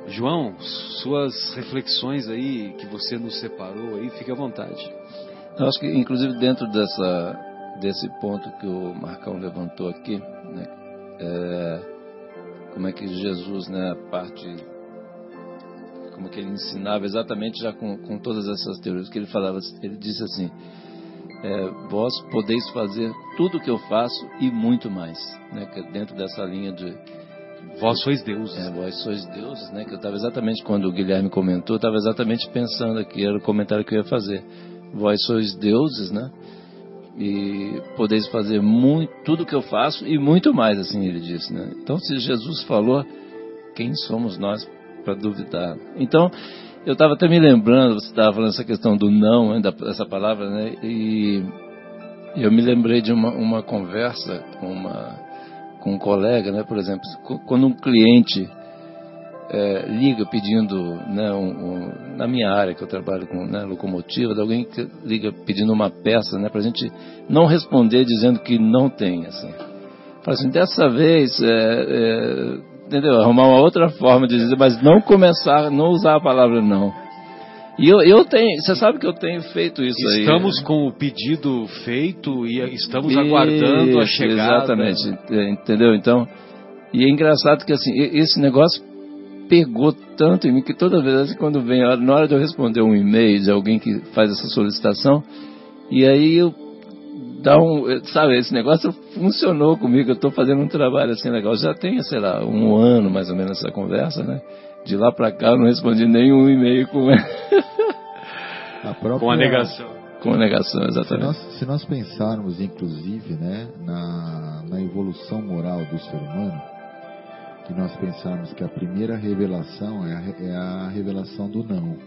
João, suas reflexões aí que você nos separou aí, fique à vontade. Eu acho que, inclusive, dentro desse ponto que o Marcão levantou aqui, né, como é que Jesus, né, como que ele ensinava exatamente já com todas essas teorias, que ele falava, ele disse assim, vós podeis fazer tudo o que eu faço e muito mais, né, que é dentro dessa linha de Vós sois deuses. Vós sois deuses, né? Que eu estava exatamente, quando o Guilherme comentou, eu estava exatamente pensando aqui, era o comentário que eu ia fazer. Vós sois deuses, né? E podeis fazer tudo que eu faço e muito mais, assim ele disse, né? Então, se Jesus falou, quem somos nós para duvidar? Então, eu estava até me lembrando, você estava falando essa questão do não, né, dessa palavra, né? E eu me lembrei de uma conversa com um colega, né, por exemplo, quando um cliente liga pedindo, né, na minha área que eu trabalho com, né, locomotiva, de alguém que liga pedindo uma peça, né, para a gente não responder dizendo que não tem, assim. Fala assim, dessa vez, entendeu? Arrumar uma outra forma de dizer, mas não usar a palavra não. E eu tenho, você sabe que eu tenho feito isso aí. Estamos com o pedido feito e estamos aguardando a chegada. Exatamente, entendeu? Então, e é engraçado que assim, esse negócio pegou tanto em mim que toda vez quando vem, na hora de eu responder um e-mail de alguém que faz essa solicitação, e aí eu sabe, esse negócio funcionou comigo, eu estou fazendo um trabalho assim legal, já tem, sei lá, 1 ano mais ou menos essa conversa, né? De lá para cá eu não respondi nenhum e-mail com a negação. Com a negação, exatamente. Se nós pensarmos, inclusive, né, na evolução moral do ser humano, que nós pensarmos que a primeira revelação é a revelação do não,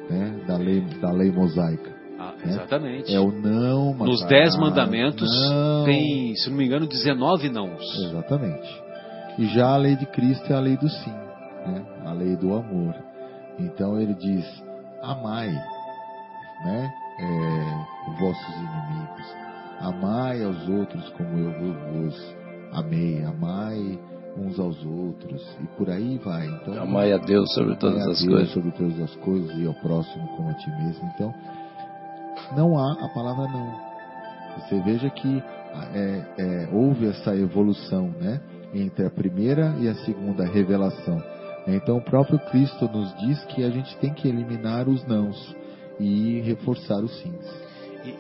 né, da lei mosaica. Né? Exatamente. É o não matarás. Nos 10 mandamentos não. tem, se não me engano, 19 nãos. Exatamente. E já a lei de Cristo é a lei do sim, né? A lei do amor. Então ele diz, amai, né, vossos inimigos, amai aos outros como eu vos amei, amai uns aos outros, e por aí vai. Então, amai a Deus sobre todas as coisas, sobre todas as coisas, e ao próximo como a ti mesmo. Então não há a palavra não. Você veja que houve essa evolução, né, entre a primeira e a segunda revelação. Então o próprio Cristo nos diz que a gente tem que eliminar os nãos e reforçar os sims.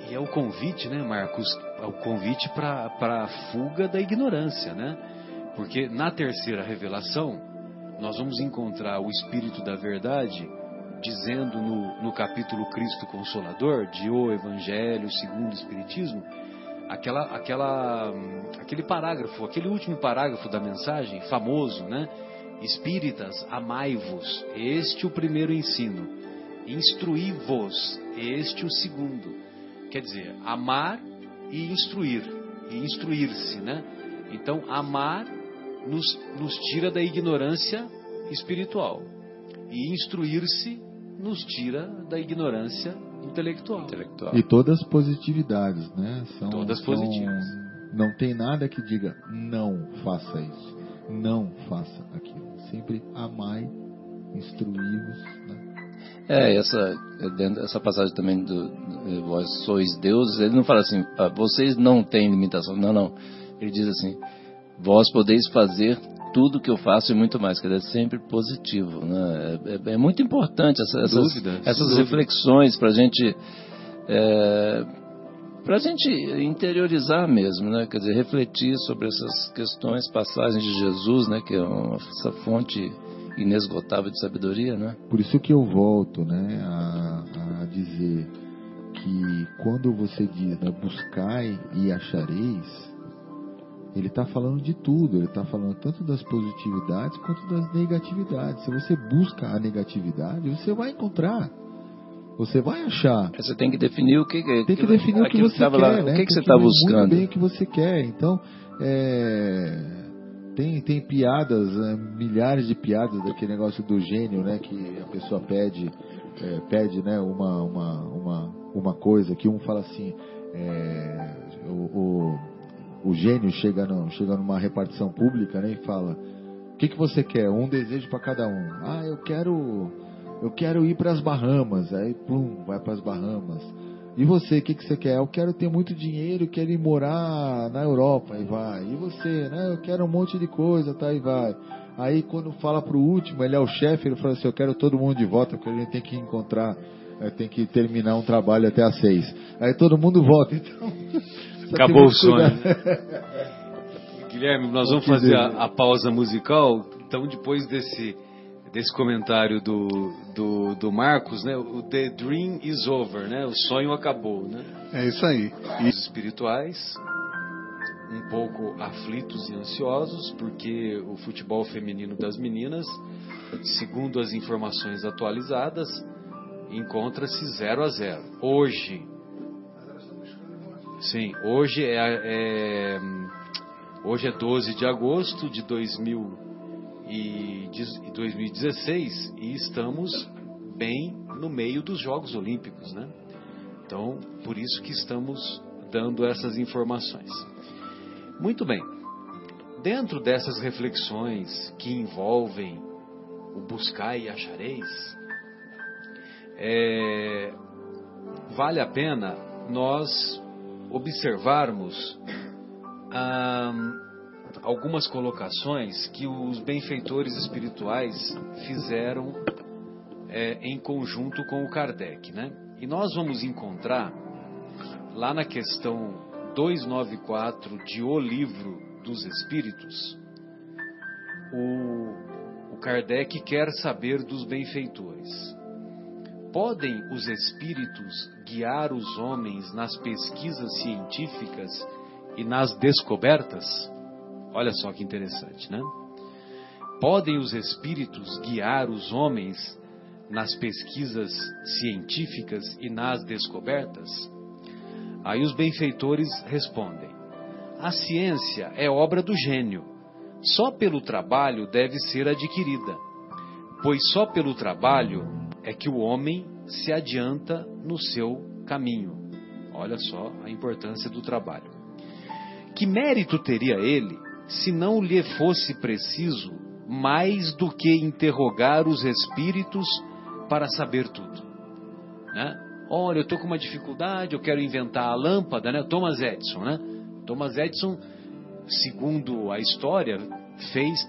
E é o convite, né, Marcos? É o convite para a fuga da ignorância, né? Porque na terceira revelação nós vamos encontrar o Espírito da Verdade dizendo no capítulo Cristo Consolador, de O Evangelho segundo o Espiritismo, aquele parágrafo, aquele último parágrafo da mensagem, famoso, né? Espíritas, amai-vos, este o primeiro ensino. Instruí-vos, este o segundo. Quer dizer, amar e instruir, e instruir-se, né? Então, amar nos tira da ignorância espiritual, e instruir-se nos tira da ignorância intelectual. E todas positividades, né? Todas positivas. Não tem nada que diga não faça isso. não faça aquilo. Sempre amai, instruí-vos, né? Essa passagem também do vós sois deuses, ele não fala assim, vocês não têm limitação. Não. Ele diz assim, vós podeis fazer tudo que eu faço e muito mais, que é sempre positivo, né? É muito importante essas reflexões para a gente interiorizar mesmo, né? Quer dizer, refletir sobre essas questões, passagens de Jesus, né? Que é essa fonte inesgotável de sabedoria, né? Por isso que eu volto, né, a dizer que quando você diz, né, buscai e achareis, ele está falando de tudo, ele está falando tanto das positividades quanto das negatividades. Se você busca a negatividade, você vai encontrar, você vai achar. Você tem que definir o que tem que definir o que você quer, lá, né? O que você está buscando? Muito bem o que você quer. Então, tem piadas, milhares de piadas daquele negócio do gênio, né? Que a pessoa pede, né? Uma coisa que um fala assim, o gênio chega numa repartição pública, né, e fala: o que você quer? Um desejo para cada um. Eu quero ir para as Bahamas. Aí, plum, vai para as Bahamas. E você, o que você quer? Eu quero ter muito dinheiro, quero ir morar na Europa. Aí vai. E você, né? Eu quero um monte de coisa, tá? E vai. Aí quando fala pro último, ele é o chefe, ele fala assim: eu quero todo mundo de volta, porque a gente tem que encontrar, tem que terminar um trabalho até às 6. Aí todo mundo volta. Então, acabou o sonho. Guilherme, nós vamos fazer a pausa musical. Então, depois desse comentário do Marcos, né? O The Dream is over, né? O sonho acabou, né? É isso aí. Os espirituais, um pouco aflitos e ansiosos, porque o futebol feminino das meninas, segundo as informações atualizadas, encontra-se 0-0. Hoje é 12 de agosto de 2016 e estamos bem no meio dos Jogos Olímpicos, né? Então, por isso que estamos dando essas informações. Muito bem. Dentro dessas reflexões que envolvem o buscar e achareis, vale a pena nós observarmos algumas colocações que os benfeitores espirituais fizeram em conjunto com o Kardec, né? E nós vamos encontrar lá na questão 294 de O Livro dos Espíritos, o Kardec quer saber dos benfeitores: podem os espíritos guiar os homens nas pesquisas científicas e nas descobertas? Olha só que interessante, né? Podem os espíritos guiar os homens nas pesquisas científicas e nas descobertas? Aí os benfeitores respondem: a ciência é obra do gênio. Só pelo trabalho deve ser adquirida, pois só pelo trabalho é que o homem se adianta no seu caminho. Olha só a importância do trabalho. Que mérito teria ele se não lhe fosse preciso mais do que interrogar os espíritos para saber tudo, né? Olha, eu estou com uma dificuldade, eu quero inventar a lâmpada, né? Thomas Edison, né? Thomas Edison, segundo a história,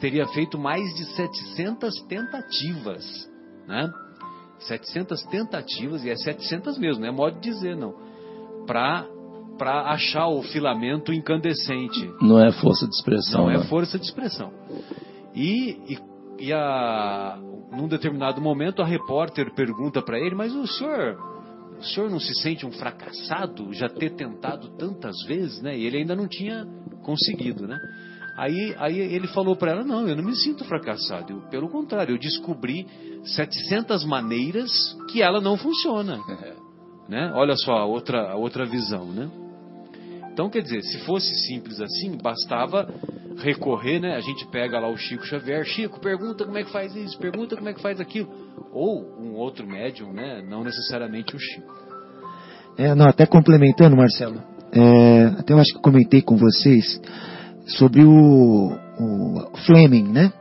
teria feito mais de 700 tentativas, né? 700 tentativas, e é 700 mesmo, não é modo de dizer, não, para achar o filamento incandescente. Não é força de expressão. Não é força de expressão. Num determinado momento, a repórter pergunta para ele: mas o senhor não se sente um fracassado já ter tentado tantas vezes, né? E ele ainda não tinha conseguido, né? Aí ele falou para ela: não, eu não me sinto fracassado. Pelo contrário, eu descobri 700 maneiras que ela não funciona. Né? Olha só a outra visão, né? Então, quer dizer, se fosse simples assim, bastava recorrer, né? A gente pega lá o Chico Xavier: Chico, pergunta como é que faz isso, pergunta como é que faz aquilo. Ou um outro médium, né? Não necessariamente o Chico. Até complementando, Marcelo, até eu acho que comentei com vocês sobre o Fleming, né?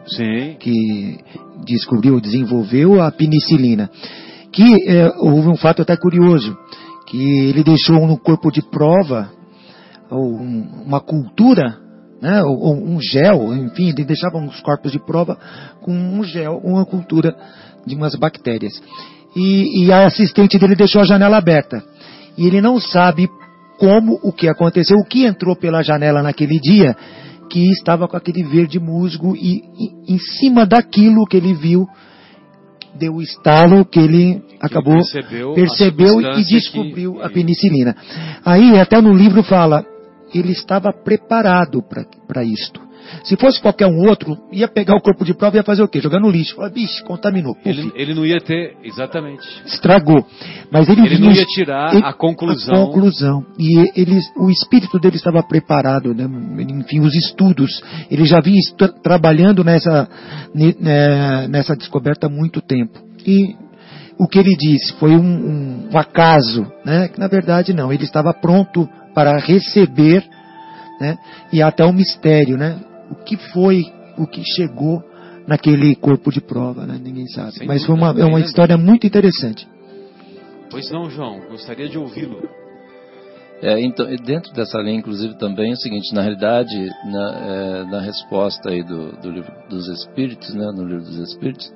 Sim. Que descobriu, desenvolveu a penicilina. Que houve um fato até curioso, que ele deixou no corpo de prova uma cultura, né, ou um gel, enfim, ele deixava uns corpos de prova com um gel, uma cultura de umas bactérias. E a assistente dele deixou a janela aberta. E ele não sabe o que aconteceu, o que entrou pela janela naquele dia, que estava com aquele verde musgo, e em cima daquilo que ele viu, deu o estalo que ele acabou, percebeu e descobriu a penicilina. Aí até no livro fala, ele estava preparado para isto. Se fosse qualquer um outro, ia pegar o corpo de prova e ia fazer o quê? Jogar no lixo. Fala, bicho, contaminou. Ele não ia ter, exatamente. Estragou. Mas ele não ia tirar a conclusão. E o espírito dele estava preparado, né? Enfim, os estudos. Ele já vinha trabalhando nessa descoberta há muito tempo. E o que ele disse foi um acaso, né? Que na verdade não, ele estava pronto para receber, né? E até um mistério, né? O que foi, o que chegou naquele corpo de prova, né? Ninguém sabe. Sem Mas dúvida, foi uma história muito interessante. Pois não, João, gostaria de ouvi-lo. Então, dentro dessa linha, inclusive, também é o seguinte, na realidade, na resposta aí do livro dos Espíritos, né? No livro dos Espíritos,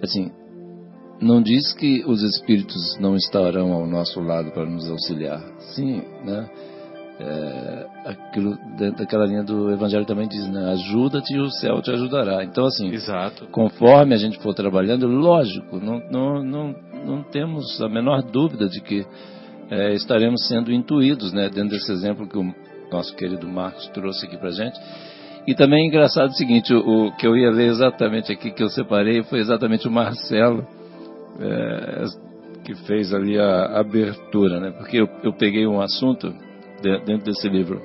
assim, não diz que os Espíritos não estarão ao nosso lado para nos auxiliar. Sim, né? Aquilo dentro daquela linha do Evangelho também diz, né? Ajuda-te e o céu te ajudará. Então, assim, exato. Conforme a gente for trabalhando, lógico, não temos a menor dúvida de que estaremos sendo intuídos, né? Dentro desse exemplo que o nosso querido Marcos trouxe aqui pra gente. E também é engraçado o seguinte, o que eu ia ler exatamente aqui, que eu separei, foi exatamente o Marcelo, que fez ali a abertura, né? Porque eu peguei um assunto dentro desse livro,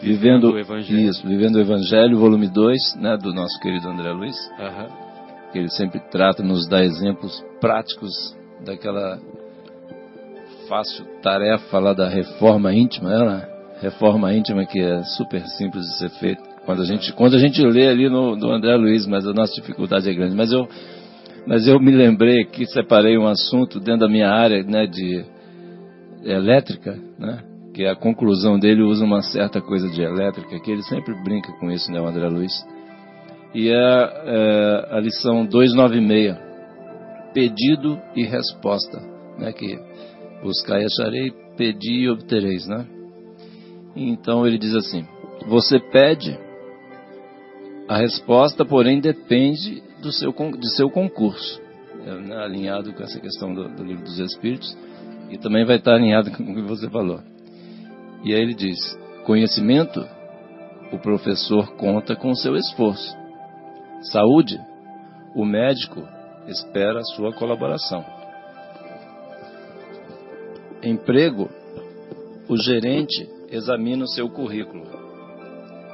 Vivendo o Evangelho, volume 2, né, do nosso querido André Luiz, que ele sempre trata, nos dá exemplos práticos daquela fácil tarefa lá da reforma íntima, reforma íntima que é super simples de ser feita, quando a gente lê ali do André Luiz, mas a nossa dificuldade é grande. Mas eu me lembrei que separei um assunto dentro da minha área, né, de elétrica, né, que a conclusão dele usa uma certa coisa de elétrica, que ele sempre brinca com isso, né, o André Luiz. E é a lição 296, pedido e resposta, né, que buscai e acharei, pedi e obtereis, né. Então ele diz assim, você pede, a resposta, porém, depende de seu concurso, né, alinhado com essa questão do Livro dos Espíritos, e também vai estar alinhado com o que você falou. E aí ele diz, conhecimento, o professor conta com o seu esforço. Saúde, o médico espera a sua colaboração. Emprego, o gerente examina o seu currículo.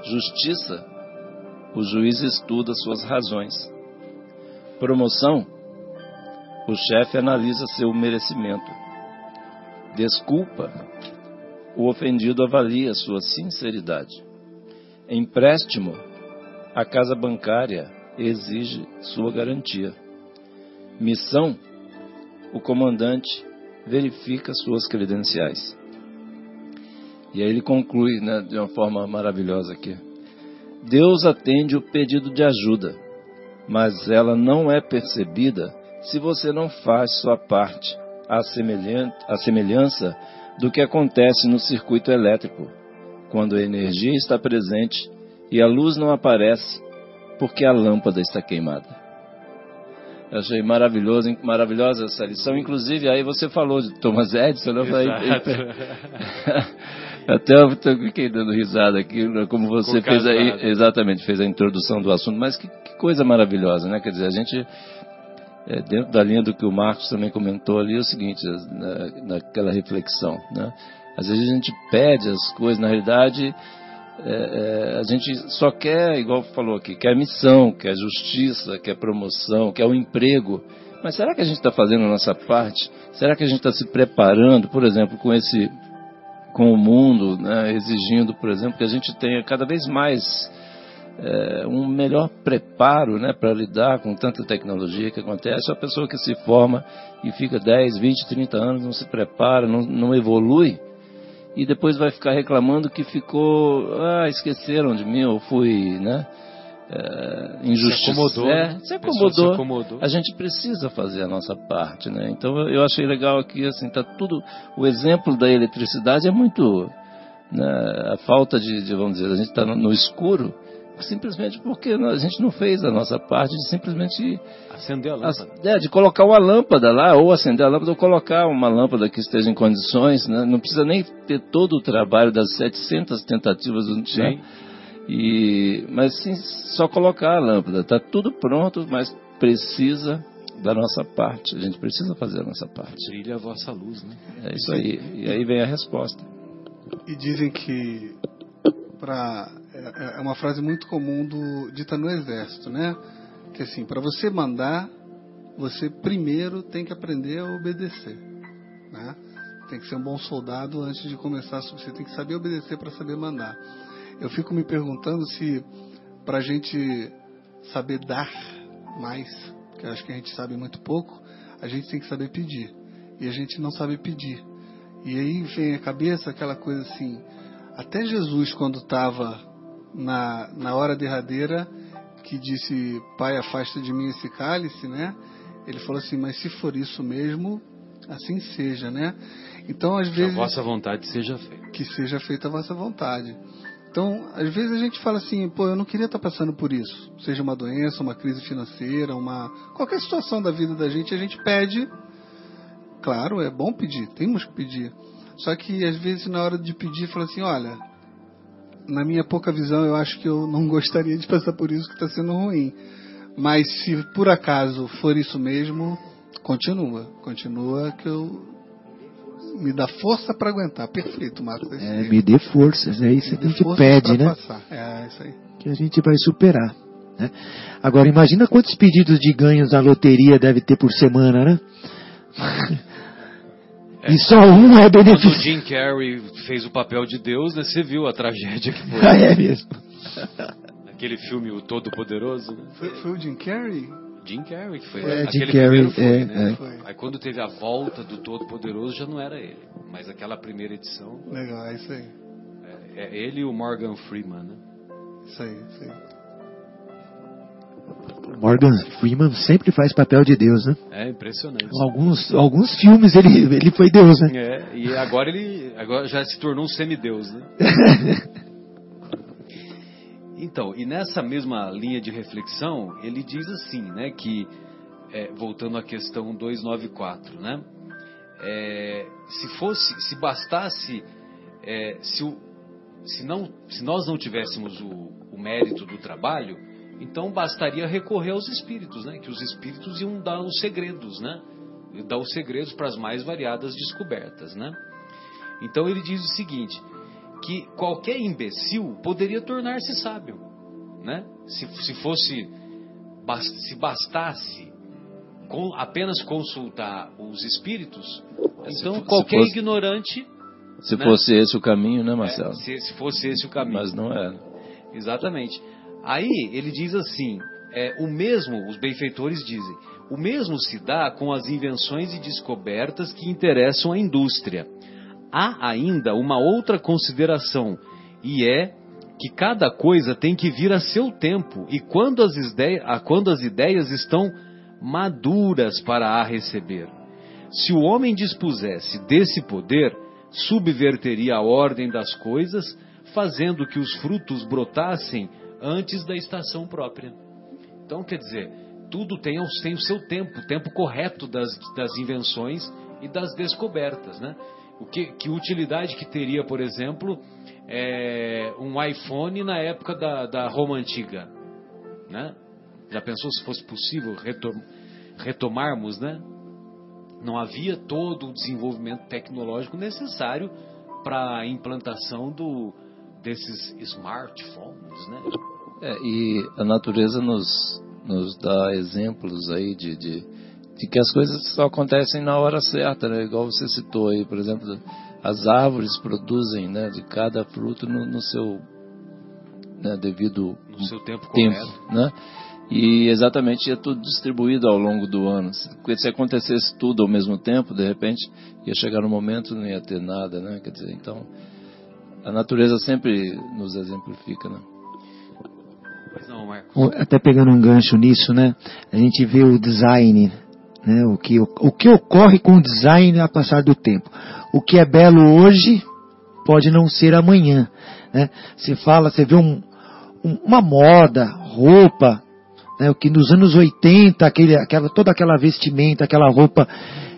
Justiça, o juiz estuda suas razões. Promoção, o chefe analisa seu merecimento. Desculpa, o ofendido avalia sua sinceridade. Empréstimo, a casa bancária exige sua garantia. Missão, o comandante verifica suas credenciais. E aí ele conclui, né, de uma forma maravilhosa aqui. Deus atende o pedido de ajuda, mas ela não é percebida se você não faz sua parte, à semelhança do que acontece no circuito elétrico, quando a energia está presente e a luz não aparece porque a lâmpada está queimada. Eu achei maravilhosa essa lição. Inclusive, aí você falou de Thomas Edison, eu falei, até eu fiquei dando risada aqui, como você fez aí, exatamente, fez a introdução do assunto, mas que coisa maravilhosa, né? Quer dizer, a gente, dentro da linha do que o Marcos também comentou ali, é o seguinte, naquela reflexão, né? Às vezes a gente pede as coisas, na realidade, a gente só quer, igual falou aqui, quer missão, quer justiça, quer promoção, quer um emprego. Mas será que a gente está fazendo a nossa parte? Será que a gente está se preparando, por exemplo, com o mundo, né, exigindo, por exemplo, que a gente tenha cada vez mais um melhor preparo, né, para lidar com tanta tecnologia que acontece. A pessoa que se forma e fica 10, 20, 30 anos, não se prepara, não evolui, e depois vai ficar reclamando que ficou, esqueceram de mim, ou fui, né, injustiçado. Se acomodou. A gente precisa fazer a nossa parte, né? Então eu achei legal aqui, assim, tá tudo, o exemplo da eletricidade é muito, né, a falta de vamos dizer, a gente está no escuro, simplesmente porque a gente não fez a nossa parte de simplesmente acender a lâmpada. De colocar uma lâmpada lá, ou acender a lâmpada, ou colocar uma lâmpada que esteja em condições, né? Não precisa nem ter todo o trabalho das 700 tentativas, né? Mas sim, só colocar a lâmpada. Está tudo pronto, mas precisa da nossa parte. A gente precisa fazer a nossa parte. Brilha a vossa luz, né? É isso aí. E aí vem a resposta. E dizem que é uma frase muito comum dita no exército, né? Que assim, para você mandar, você primeiro tem que aprender a obedecer, né? Tem que ser um bom soldado antes de começar. Você tem que saber obedecer para saber mandar. Eu fico me perguntando se para a gente saber dar mais, que eu acho que a gente sabe muito pouco, a gente tem que saber pedir. E a gente não sabe pedir. E aí vem à cabeça aquela coisa assim, até Jesus, quando estava na hora derradeira, que disse, Pai, afasta de mim esse cálice, né? Ele falou assim, mas se for isso mesmo, assim seja, né? Então, às vezes... Que a vossa vontade seja feita. Que seja feita a vossa vontade. Então, às vezes a gente fala assim, pô, eu não queria estar passando por isso. Seja uma doença, uma crise financeira, qualquer situação da vida da gente, a gente pede. Claro, é bom pedir, temos que pedir. Só que, às vezes, na hora de pedir, fala assim, olha, na minha pouca visão, eu acho que eu não gostaria de passar por isso que está sendo ruim. Mas, se por acaso for isso mesmo, continua que me dá força para aguentar. Perfeito, Marcos. Me dê forças, é isso que a gente pede, né? Passar. É isso aí. Que a gente vai superar, né? Agora, imagina quantos pedidos de ganhos na loteria deve ter por semana, né? E só um é beneficiado. Quando o Jim Carrey fez o papel de Deus, né, você viu a tragédia que foi. É mesmo. Aquele filme O Todo-Poderoso, né? Foi o Jim Carrey? Jim Carrey, que foi. Jim Carrey, foi, né? Foi. Aí quando teve a volta do Todo-Poderoso, já não era ele. Mas aquela primeira edição... Legal, é isso aí. É ele e o Morgan Freeman, né? Isso aí. Morgan Freeman sempre faz papel de Deus, né? É impressionante. Alguns filmes ele foi Deus, né? E agora agora já se tornou um semideus, né? Então, e nessa mesma linha de reflexão, ele diz assim, né, que, voltando à questão 294, né, se bastasse, se nós não tivéssemos o mérito do trabalho, então bastaria recorrer aos espíritos, né, que os espíritos iam dar os segredos, né, dar os segredos para as mais variadas descobertas, né. Então ele diz o seguinte, que qualquer imbecil poderia tornar-se sábio, né? Se bastasse apenas consultar os espíritos, então qualquer ignorante... Se fosse esse o caminho, né, Marcelo? Se fosse esse o caminho. Mas não era. Exatamente. Aí ele diz assim, os benfeitores dizem, o mesmo se dá com as invenções e descobertas que interessam a indústria. Há ainda uma outra consideração, e é que cada coisa tem que vir a seu tempo, e quando as ideias estão maduras para a receber. Se o homem dispusesse desse poder, subverteria a ordem das coisas, fazendo que os frutos brotassem antes da estação própria. Então, quer dizer, tudo tem o seu tempo, o tempo correto das invenções e das descobertas, né? Que utilidade que teria, por exemplo, um iPhone na época da Roma Antiga, né? Já pensou se fosse possível retomarmos, né? Não havia todo o desenvolvimento tecnológico necessário para a implantação desses smartphones, né? E a natureza nos dá exemplos aí de que as coisas só acontecem na hora certa, né? Igual você citou aí, por exemplo, as árvores produzem, né, de cada fruto no né, devido no seu tempo tempo, correto. né? E exatamente ia tudo distribuído ao longo do ano. Se acontecesse tudo ao mesmo tempo, de repente ia chegar no momento não ia ter nada, né? Quer dizer, então a natureza sempre nos exemplifica, né? Pois não, Marcos. Até pegando um gancho nisso, né? A gente vê o design, né? O que ocorre com o design a passar do tempo. O que é belo hoje pode não ser amanhã, né? Você vê uma moda, roupa, né? O que nos anos 80, toda aquela vestimenta, aquela roupa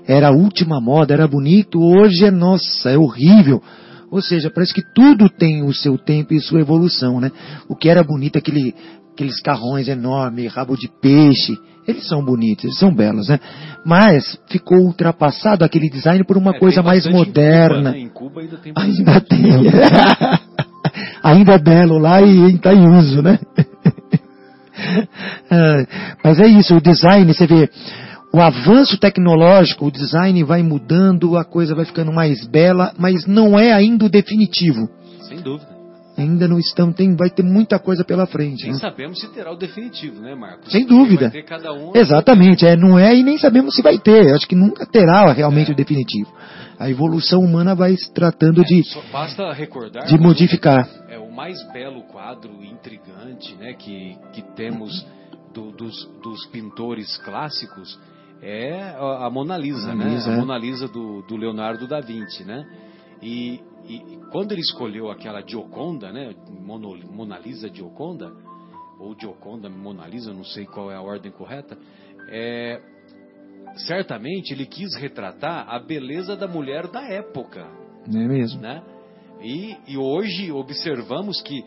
era a última moda, era bonito, hoje é horrível. Ou seja, parece que tudo tem o seu tempo e sua evolução, né? O que era bonito, aqueles carrões enormes, rabo de peixe, eles são bonitos, eles são belos, né? Mas ficou ultrapassado aquele design por uma coisa mais moderna. Em Cuba ainda tem Ainda tem. Ainda é belo lá e está em uso, né? Mas é isso, o design, você vê, o avanço tecnológico, o design vai mudando, a coisa vai ficando mais bela, mas não é ainda o definitivo. Sem dúvida. Ainda não estamos, vai ter muita coisa pela frente. Nem né? sabemos se terá o definitivo, né, Marcos? Sem dúvida. Vai ter cada um. Exatamente, não é e nem sabemos se vai ter. Eu acho que nunca terá realmente o definitivo. A evolução humana vai se tratando Só basta recordar de modificar. O mais belo quadro intrigante, né, que temos dos pintores clássicos é a Mona Lisa, né? A Mona Lisa do Leonardo da Vinci, né? E quando ele escolheu aquela Gioconda, né? Mona Lisa Gioconda, ou Gioconda Mona Lisa, não sei qual é a ordem correta, certamente ele quis retratar a beleza da mulher da época. Não é mesmo? Né? E hoje observamos que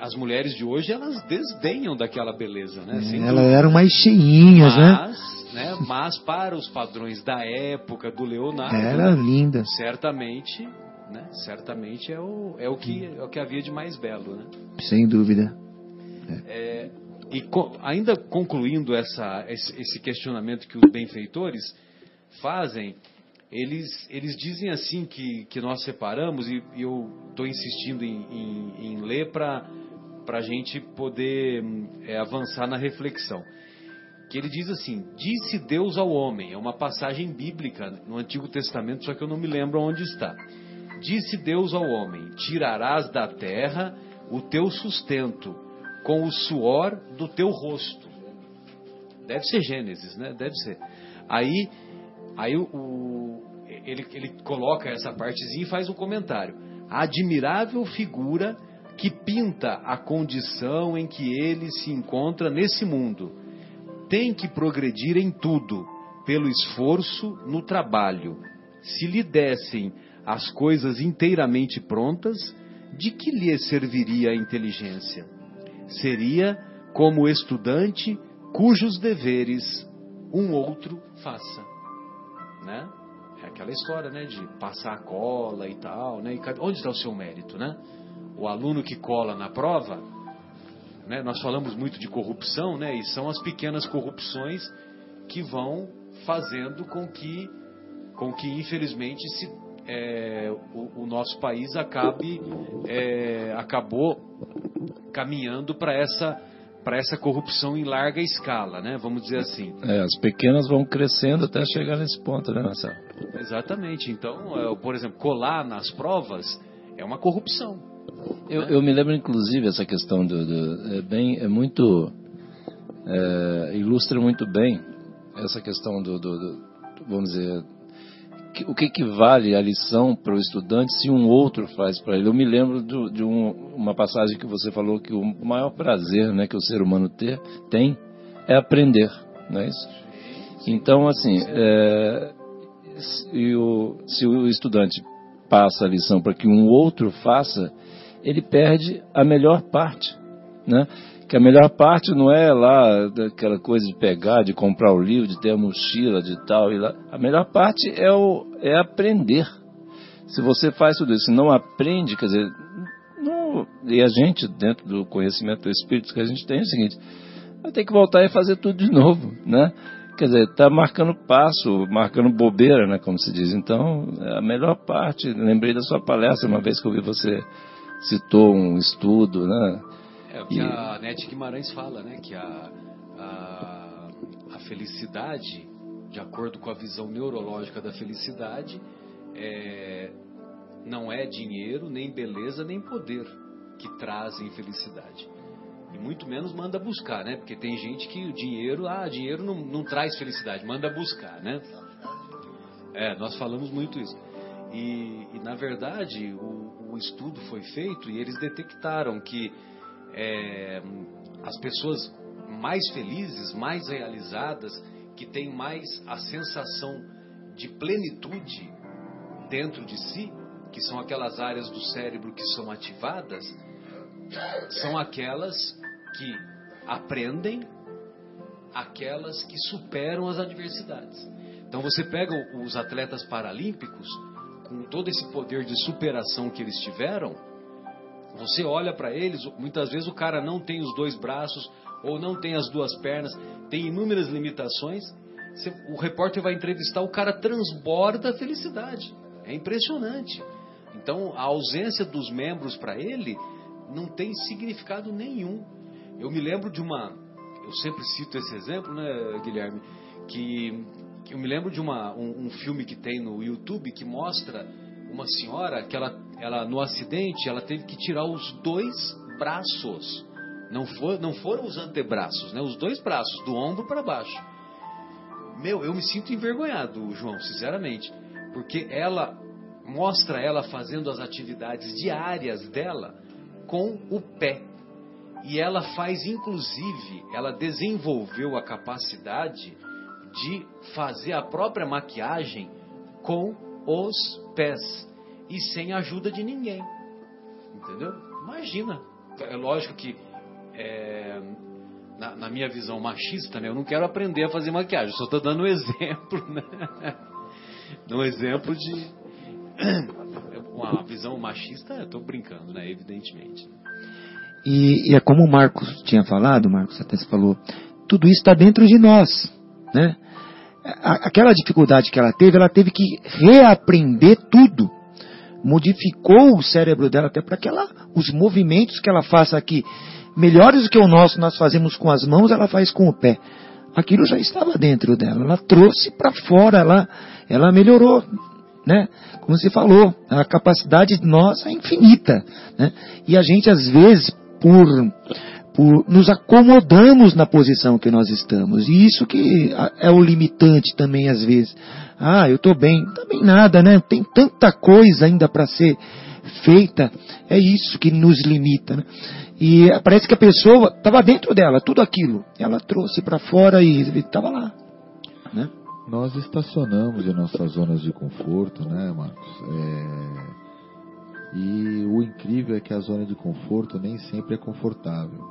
as mulheres de hoje, elas desdenham daquela beleza, né? Elas eram mais cheinhas, né? Mas para os padrões da época do Leonardo, era linda. Certamente, né? Certamente é o que havia de mais belo, né? Sem dúvida. Ainda concluindo esse questionamento que os benfeitores fazem, eles dizem assim que nós separamos, e eu estou insistindo em ler para a gente poder avançar na reflexão. Que ele diz assim: disse Deus ao homem, é uma passagem bíblica no Antigo Testamento, só que eu não me lembro onde está. Disse Deus ao homem: tirarás da terra o teu sustento, com o suor do teu rosto. Deve ser Gênesis, né? Deve ser. Aí ele coloca essa partezinha e faz um comentário. A admirável figura que pinta a condição em que ele se encontra nesse mundo. Tem que progredir em tudo, pelo esforço no trabalho. Se lhe dessem as coisas inteiramente prontas, de que lhe serviria a inteligência? Seria como o estudante cujos deveres um outro faça, né? É aquela história, né, de passar a cola e tal, né? E onde está o seu mérito, né? O aluno que cola na prova, né? Nós falamos muito de corrupção, né? E são as pequenas corrupções que vão fazendo com que infelizmente o nosso país acabou caminhando para essa corrupção em larga escala, né? Vamos dizer assim. As pequenas vão crescendo até chegar nesse ponto, né, Marcelo? Exatamente. Então, por exemplo, colar nas provas é uma corrupção. Eu me lembro, inclusive, essa questão ilustra muito bem essa questão vamos dizer, o que vale a lição para o estudante se um outro faz para ele. Eu me lembro de uma passagem que você falou que o maior prazer, né, que o ser humano tem é aprender, não é isso? Então, assim, se o estudante passa a lição para que um outro faça, ele perde a melhor parte, né? Que a melhor parte não é lá daquela coisa de pegar, de comprar o livro, de ter a mochila, de tal e lá. A melhor parte é aprender. Se você faz tudo isso e não aprende, quer dizer, e a gente, dentro do conhecimento do Espírito que a gente tem, é o seguinte: vai ter que voltar e fazer tudo de novo, né? Quer dizer, está marcando passo, marcando bobeira, né, como se diz. Então, a melhor parte, lembrei da sua palestra, uma vez que eu vi você citou um estudo, né? É o que a Nete Guimarães fala, né? Que a felicidade, de acordo com a visão neurológica da felicidade, não é dinheiro, nem beleza, nem poder que trazem felicidade. E muito menos manda buscar, né? Porque tem gente que o dinheiro não traz felicidade, manda buscar, né? Nós falamos muito isso. E na verdade, o estudo foi feito e eles detectaram que as pessoas mais felizes, mais realizadas, que têm mais a sensação de plenitude dentro de si, que são aquelas áreas do cérebro que são ativadas, são aquelas que aprendem, aquelas que superam as adversidades. Então você pega os atletas paralímpicos, com todo esse poder de superação que eles tiveram, você olha para eles, muitas vezes o cara não tem os 2 braços, ou não tem as 2 pernas, tem inúmeras limitações. O repórter vai entrevistar, o cara transborda a felicidade. É impressionante. Então a ausência dos membros para ele não tem significado nenhum. Eu me lembro eu sempre cito esse exemplo, né, Guilherme, que eu me lembro de um filme que tem no YouTube que mostra uma senhora que ela no acidente ela teve que tirar os 2 braços, não foram os antebraços, né, os 2 braços, do ombro para baixo. Eu me sinto envergonhado, João, sinceramente, porque mostra ela fazendo as atividades diárias dela com o pé. E ela faz, inclusive, ela desenvolveu a capacidade de fazer a própria maquiagem com os pés e sem ajuda de ninguém. Entendeu? Imagina. É lógico que na minha visão machista, né, eu não quero aprender a fazer maquiagem, eu só estou dando um exemplo, né? Um exemplo de uma visão machista, eu estou brincando, né, evidentemente. E é como o Marcos tinha falado, Marcos até se falou, tudo isso está dentro de nós, né? Aquela dificuldade que ela teve que reaprender tudo. Modificou o cérebro dela até para que os movimentos que ela faça aqui, melhores do que o nosso, nós fazemos com as mãos, ela faz com o pé. Aquilo já estava dentro dela, ela trouxe para fora, ela melhorou, né? Como você falou, a capacidade nossa é infinita, né? E a gente às vezes nos acomodamos na posição que nós estamos, e isso que é o limitante também às vezes. Eu estou bem, não está bem nada, né? Tem tanta coisa ainda para ser feita, é isso que nos limita, né? E parece que a pessoa estava dentro dela, tudo aquilo, ela trouxe para fora e estava lá, né? Nós estacionamos em nossas zonas de conforto, né, Marcos? E o incrível é que a zona de conforto nem sempre é confortável.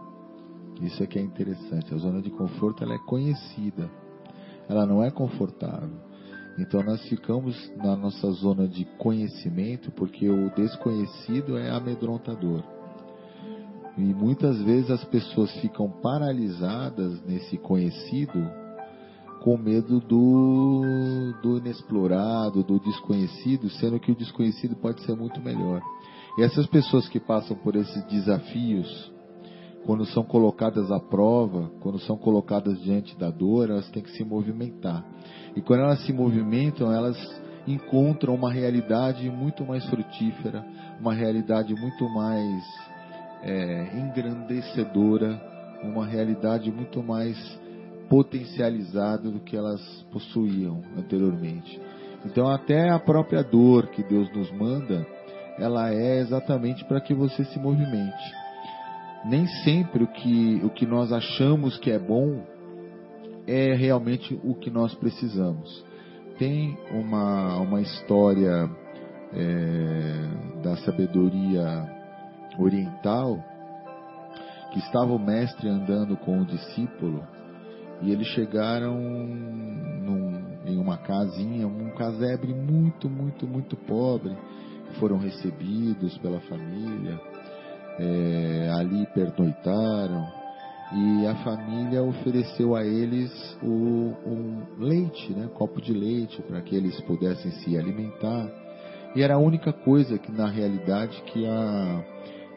Isso é que é interessante. A zona de conforto, ela é conhecida, ela não é confortável. Então nós ficamos na nossa zona de conhecimento porque o desconhecido é amedrontador. E muitas vezes as pessoas ficam paralisadas nesse conhecido com medo do inexplorado, do desconhecido, sendo que o desconhecido pode ser muito melhor. E essas pessoas que passam por esses desafios, quando são colocadas à prova, quando são colocadas diante da dor, elas têm que se movimentar. E quando elas se movimentam, elas encontram uma realidade muito mais frutífera, uma realidade muito mais engrandecedora, uma realidade muito mais potencializada do que elas possuíam anteriormente. Então até a própria dor que Deus nos manda, ela é exatamente para que você se movimente. Nem sempre o que nós achamos que é bom é realmente o que nós precisamos. Tem uma história da sabedoria oriental, que estava o mestre andando com o discípulo, e eles chegaram em uma casinha, um casebre muito, muito, muito pobre. Foram recebidos pela família, ali pernoitaram, e a família ofereceu a eles um leite, né, um copo de leite, para que eles pudessem se alimentar. E era a única coisa que na realidade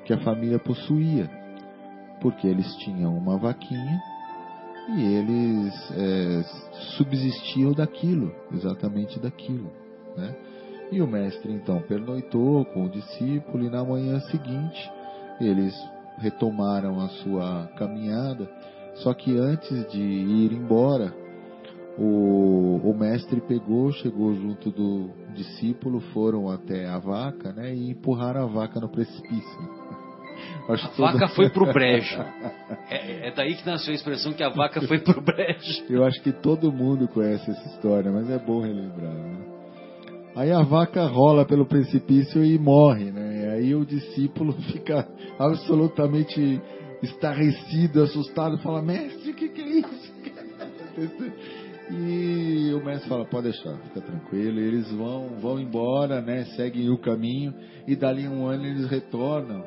que a família possuía, porque eles tinham uma vaquinha e eles subsistiam daquilo, exatamente daquilo, né? E o mestre então pernoitou com o discípulo, e na manhã seguinte eles retomaram a sua caminhada. Só que antes de ir embora, o mestre chegou junto do discípulo, foram até a vaca, né, e empurraram a vaca no precipício. A vaca foi pro brejo. É daí que nasceu a expressão que a vaca foi pro brejo. Eu acho que todo mundo conhece essa história, mas é bom relembrar, né? Aí a vaca rola pelo precipício e morre, né? E aí o discípulo fica absolutamente estarrecido, assustado, fala: mestre, o que é isso? E o mestre fala: pode deixar, fica tranquilo. E eles vão embora, né? Seguem o caminho, e dali um ano eles retornam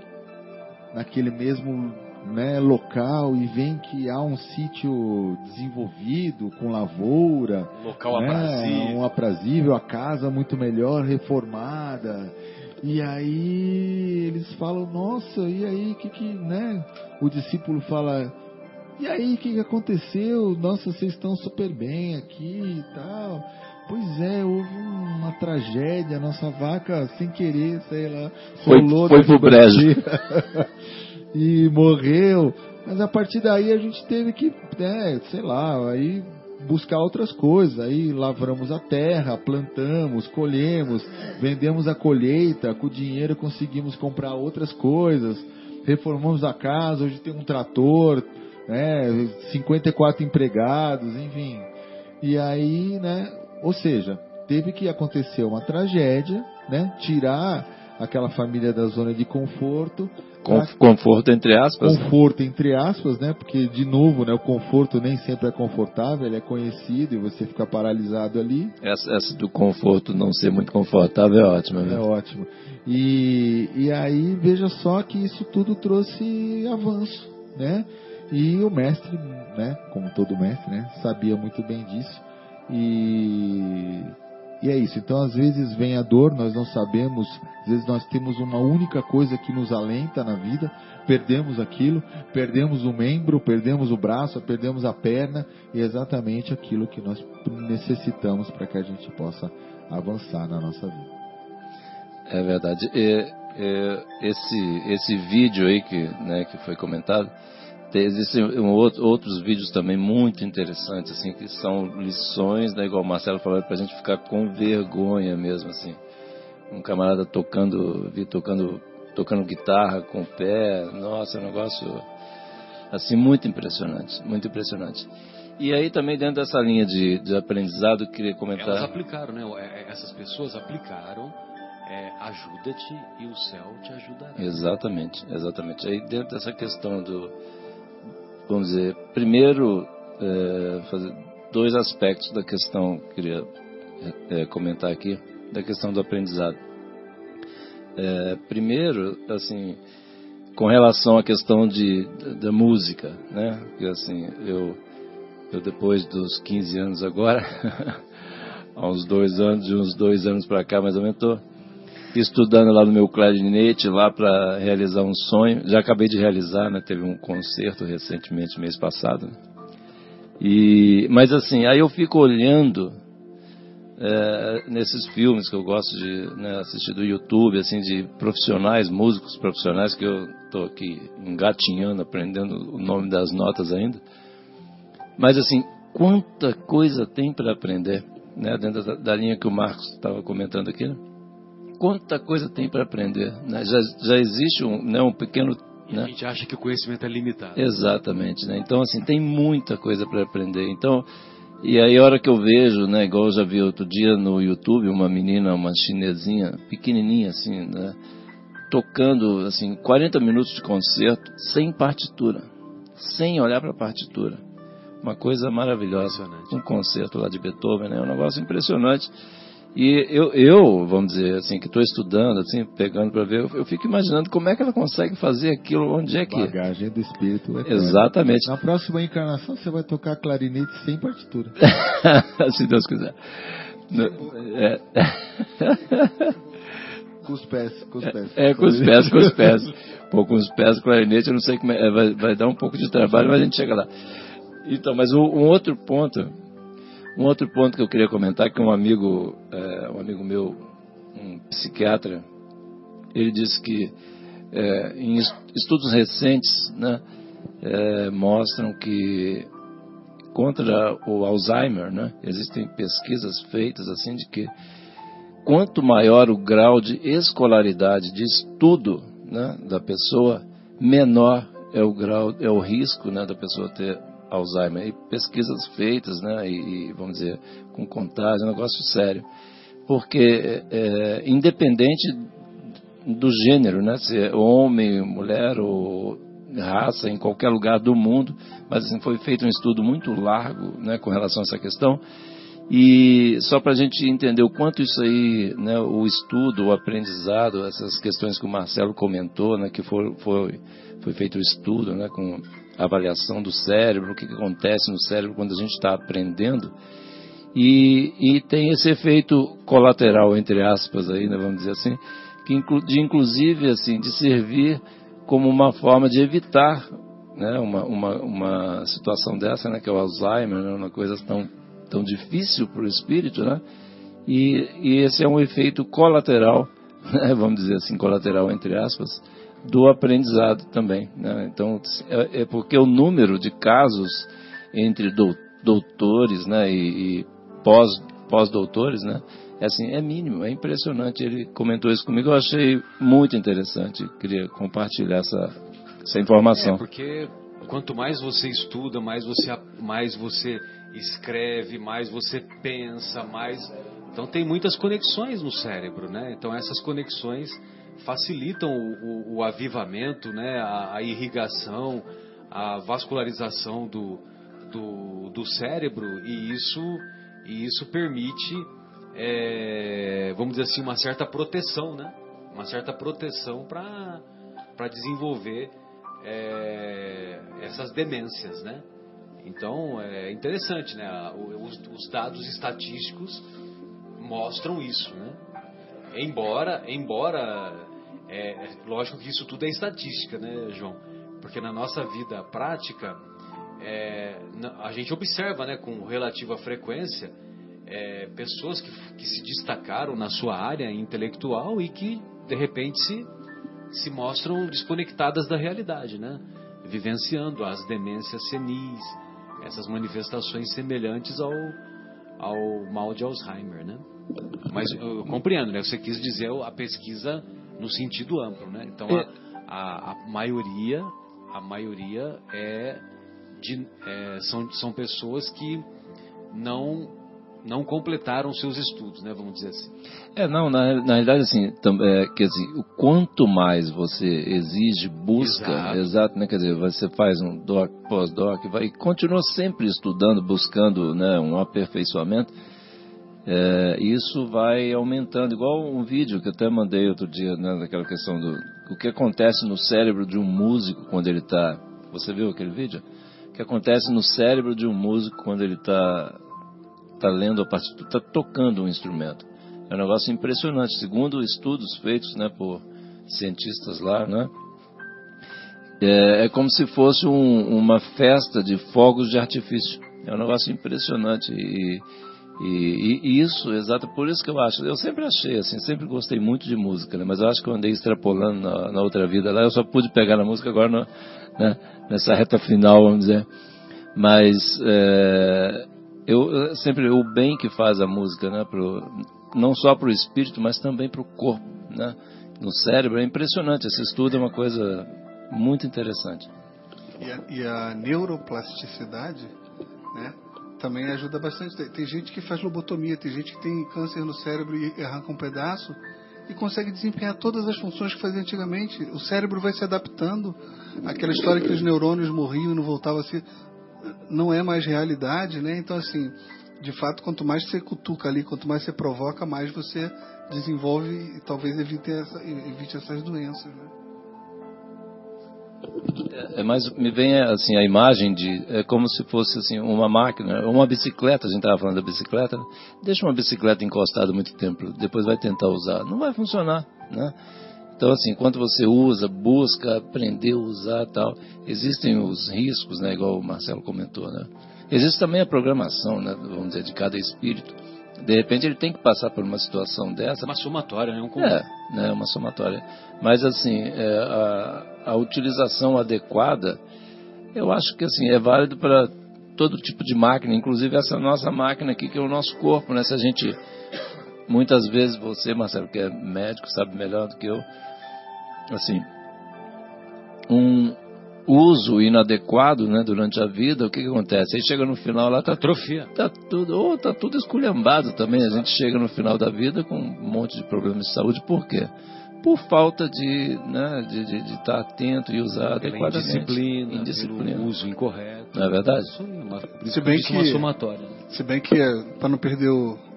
naquele mesmo, né, local, e veem que há um sítio desenvolvido, com lavoura, local, né, aprazível. Um aprazível, a casa muito melhor, reformada. E aí eles falam: nossa, e aí né? O discípulo fala: e aí, o que aconteceu? Nossa, vocês estão super bem aqui e tal. Pois é, houve uma tragédia, nossa vaca, sem querer, sei lá, rolou, foi pro brejo e morreu. Mas a partir daí a gente teve que, sei lá, aí buscar outras coisas. Aí lavramos a terra, plantamos, colhemos, vendemos a colheita, com o dinheiro conseguimos comprar outras coisas, reformamos a casa, hoje tem um trator, 54 empregados, enfim. E aí, né, ou seja, teve que acontecer uma tragédia, né, tirar aquela família da zona de conforto. Conforto entre aspas. Conforto entre aspas, né, porque, de novo, né, o conforto nem sempre é confortável, ele é conhecido e você fica paralisado ali. Essa do conforto não ser muito confortável é ótima, né? É ótimo. E aí, veja só que isso tudo trouxe avanço, né? E o mestre, né, como todo mestre, né, sabia muito bem disso. E é isso. Então, às vezes vem a dor, nós não sabemos. Às vezes nós temos uma única coisa que nos alenta na vida, perdemos aquilo, perdemos o membro, perdemos o braço, perdemos a perna, e é exatamente aquilo que nós necessitamos para que a gente possa avançar na nossa vida. É verdade. Esse vídeo aí que foi comentado, existem outros vídeos também muito interessantes, assim, que são lições, né, igual o Marcelo falou, pra gente ficar com vergonha mesmo, assim. Um camarada tocando guitarra com o pé, nossa, é um negócio, assim, muito impressionante, muito impressionante. E aí também dentro dessa linha de aprendizado, eu queria comentar... Elas aplicaram, né, essas pessoas aplicaram, ajuda-te e o céu te ajudará. Exatamente. Aí dentro dessa questão vamos dizer, primeiro, fazer dois aspectos da questão que eu queria comentar aqui, da questão do aprendizado. Primeiro, assim, com relação à questão da música, né? Porque, assim, eu depois dos 15 anos agora, há uns 2 anos, de uns 2 anos para cá, mais ou menos, estou estudando lá no meu clarinete, lá para realizar um sonho. Já acabei de realizar, né? Teve um concerto recentemente, mês passado. Mas assim, aí eu fico olhando nesses filmes que eu gosto de, né, assistir do YouTube, assim, de profissionais, músicos profissionais, que eu estou aqui engatinhando, aprendendo o nome das notas ainda. Mas assim, quanta coisa tem para aprender, né? Dentro da linha que o Marcos estava comentando aqui, né? Quanta coisa tem para aprender, né? Já existe um pequeno... E a gente acha que o conhecimento é limitado. Exatamente, né? Então, assim, tem muita coisa para aprender. Então, e aí a hora que eu vejo, né, igual eu já vi outro dia no YouTube, uma menina, uma chinesinha, pequenininha assim, né, tocando, assim, 40 minutos de concerto, sem partitura, sem olhar para a partitura. Uma coisa maravilhosa. Um concerto lá de Beethoven, né? Um negócio impressionante. E eu, vamos dizer assim, que estou estudando, assim, pegando para ver, eu fico imaginando como é que ela consegue fazer aquilo, onde é que... Bagagem do espírito. Exatamente. Na próxima encarnação você vai tocar clarinete sem partitura. Se Deus quiser. Com os pés. Com os pés. Pô, com os pés, clarinete, eu não sei como é. Vai dar um pouco de trabalho, mas a gente chega lá. Então, mas um outro ponto que eu queria comentar, que um amigo meu, um psiquiatra, ele disse que em estudos recentes, né, mostram que contra o Alzheimer, né, existem pesquisas feitas assim de que quanto maior o grau de escolaridade, de estudo, né, da pessoa, menor é o risco, né, da pessoa ter Alzheimer. E pesquisas feitas, né, e vamos dizer, com contágio, é um negócio sério. Porque independente do gênero, né, se é homem, mulher ou raça, em qualquer lugar do mundo, mas assim, foi feito um estudo muito largo, né, com relação a essa questão. E só para a gente entender o quanto isso aí, né, o estudo, o aprendizado, essas questões que o Marcelo comentou, né, que foi feito o estudo, né, com avaliação do cérebro, o que acontece no cérebro quando a gente está aprendendo, e tem esse efeito colateral, entre aspas, aí, né, vamos dizer assim, que inclusive assim, de servir como uma forma de evitar, né, uma situação dessa, né, que é o Alzheimer, né, uma coisa tão difícil para o espírito, né? E esse é um efeito colateral, né? Vamos dizer assim, colateral entre aspas, do aprendizado também, né? Então, é porque o número de casos entre doutores, né, e pós-doutores, né, é mínimo, é impressionante. Ele comentou isso comigo, eu achei muito interessante, queria compartilhar essa informação. Porque quanto mais você estuda, mais você escreve, mais você pensa, mais... Então tem muitas conexões no cérebro, né? Então essas conexões facilitam o avivamento, né? A irrigação, a vascularização do cérebro, e isso permite, vamos dizer assim, uma certa proteção, né? Uma certa proteção para desenvolver essas demências, né? Então é interessante, né? Os dados estatísticos mostram isso, né? Embora lógico que isso tudo é estatística, né, João? Porque na nossa vida prática a gente observa, né, com relativa frequência pessoas que se destacaram na sua área intelectual e que de repente se mostram desconectadas da realidade, né? Vivenciando as demências senis, essas manifestações semelhantes ao mal de Alzheimer, né? Mas eu compreendo, né? Você quis dizer a pesquisa no sentido amplo, né? Então a maioria são pessoas que não completaram seus estudos, né? Vamos dizer assim. Na realidade, assim, quer dizer, o quanto mais você exige, busca, exato, né? Quer dizer, você faz um doc, pós-doc, e continua sempre estudando, buscando, né, um aperfeiçoamento, isso vai aumentando, igual um vídeo que eu até mandei outro dia, né, daquela questão o que acontece no cérebro de um músico quando ele está... Você viu aquele vídeo? O que acontece no cérebro de um músico quando ele está lendo a partitura, está tocando um instrumento. É um negócio impressionante, segundo estudos feitos, né, por cientistas lá, né? É como se fosse uma festa de fogos de artifício. É um negócio impressionante e isso, exato, por isso que eu sempre achei assim, sempre gostei muito de música, né, mas eu acho que eu andei extrapolando na outra vida lá, eu só pude pegar na música agora né, nessa reta final, vamos dizer. Mas eu sempre o bem que faz a música, né, não só para o espírito, mas também para o corpo, né, no cérebro, é impressionante. Esse estudo é uma coisa muito interessante. E a neuroplasticidade, né, também ajuda bastante. Tem gente que faz lobotomia, tem gente que tem câncer no cérebro e arranca um pedaço e consegue desempenhar todas as funções que fazia antigamente. O cérebro vai se adaptando. Aquela história que os neurônios morriam e não voltavam a ser, não é mais realidade, né? Então, assim, de fato, quanto mais você cutuca ali, quanto mais você provoca, mais você desenvolve e talvez evite essas doenças, né? Mas me vem assim a imagem de como se fosse assim uma máquina, uma bicicleta. A gente estava falando da bicicleta. Deixa uma bicicleta encostada muito tempo, depois vai tentar usar, não vai funcionar, né? Então assim, enquanto você usa, busca aprender a usar, tal, existem os riscos, né? Igual o Marcelo comentou, né? Existe também a programação, né? Vamos dizer, de cada espírito. De repente ele tem que passar por uma situação dessa. Uma somatória, né? Né? Uma somatória. Mas assim, a utilização adequada, eu acho que assim, é válido para todo tipo de máquina, inclusive essa nossa máquina aqui, que é o nosso corpo, né? Se a gente, muitas vezes você, Marcelo, que é médico, sabe melhor do que eu, assim, um uso inadequado, né, durante a vida, o que acontece? Aí chega no final lá, atrofia. Tá tudo esculhambado também. A gente chega no final da vida com um monte de problemas de saúde. Por quê? Por falta de estar atento e usar adequadamente. Indisciplina. Pelo uso incorreto. Não é verdade? Se bem que, uma somatória. Se bem que, para não perder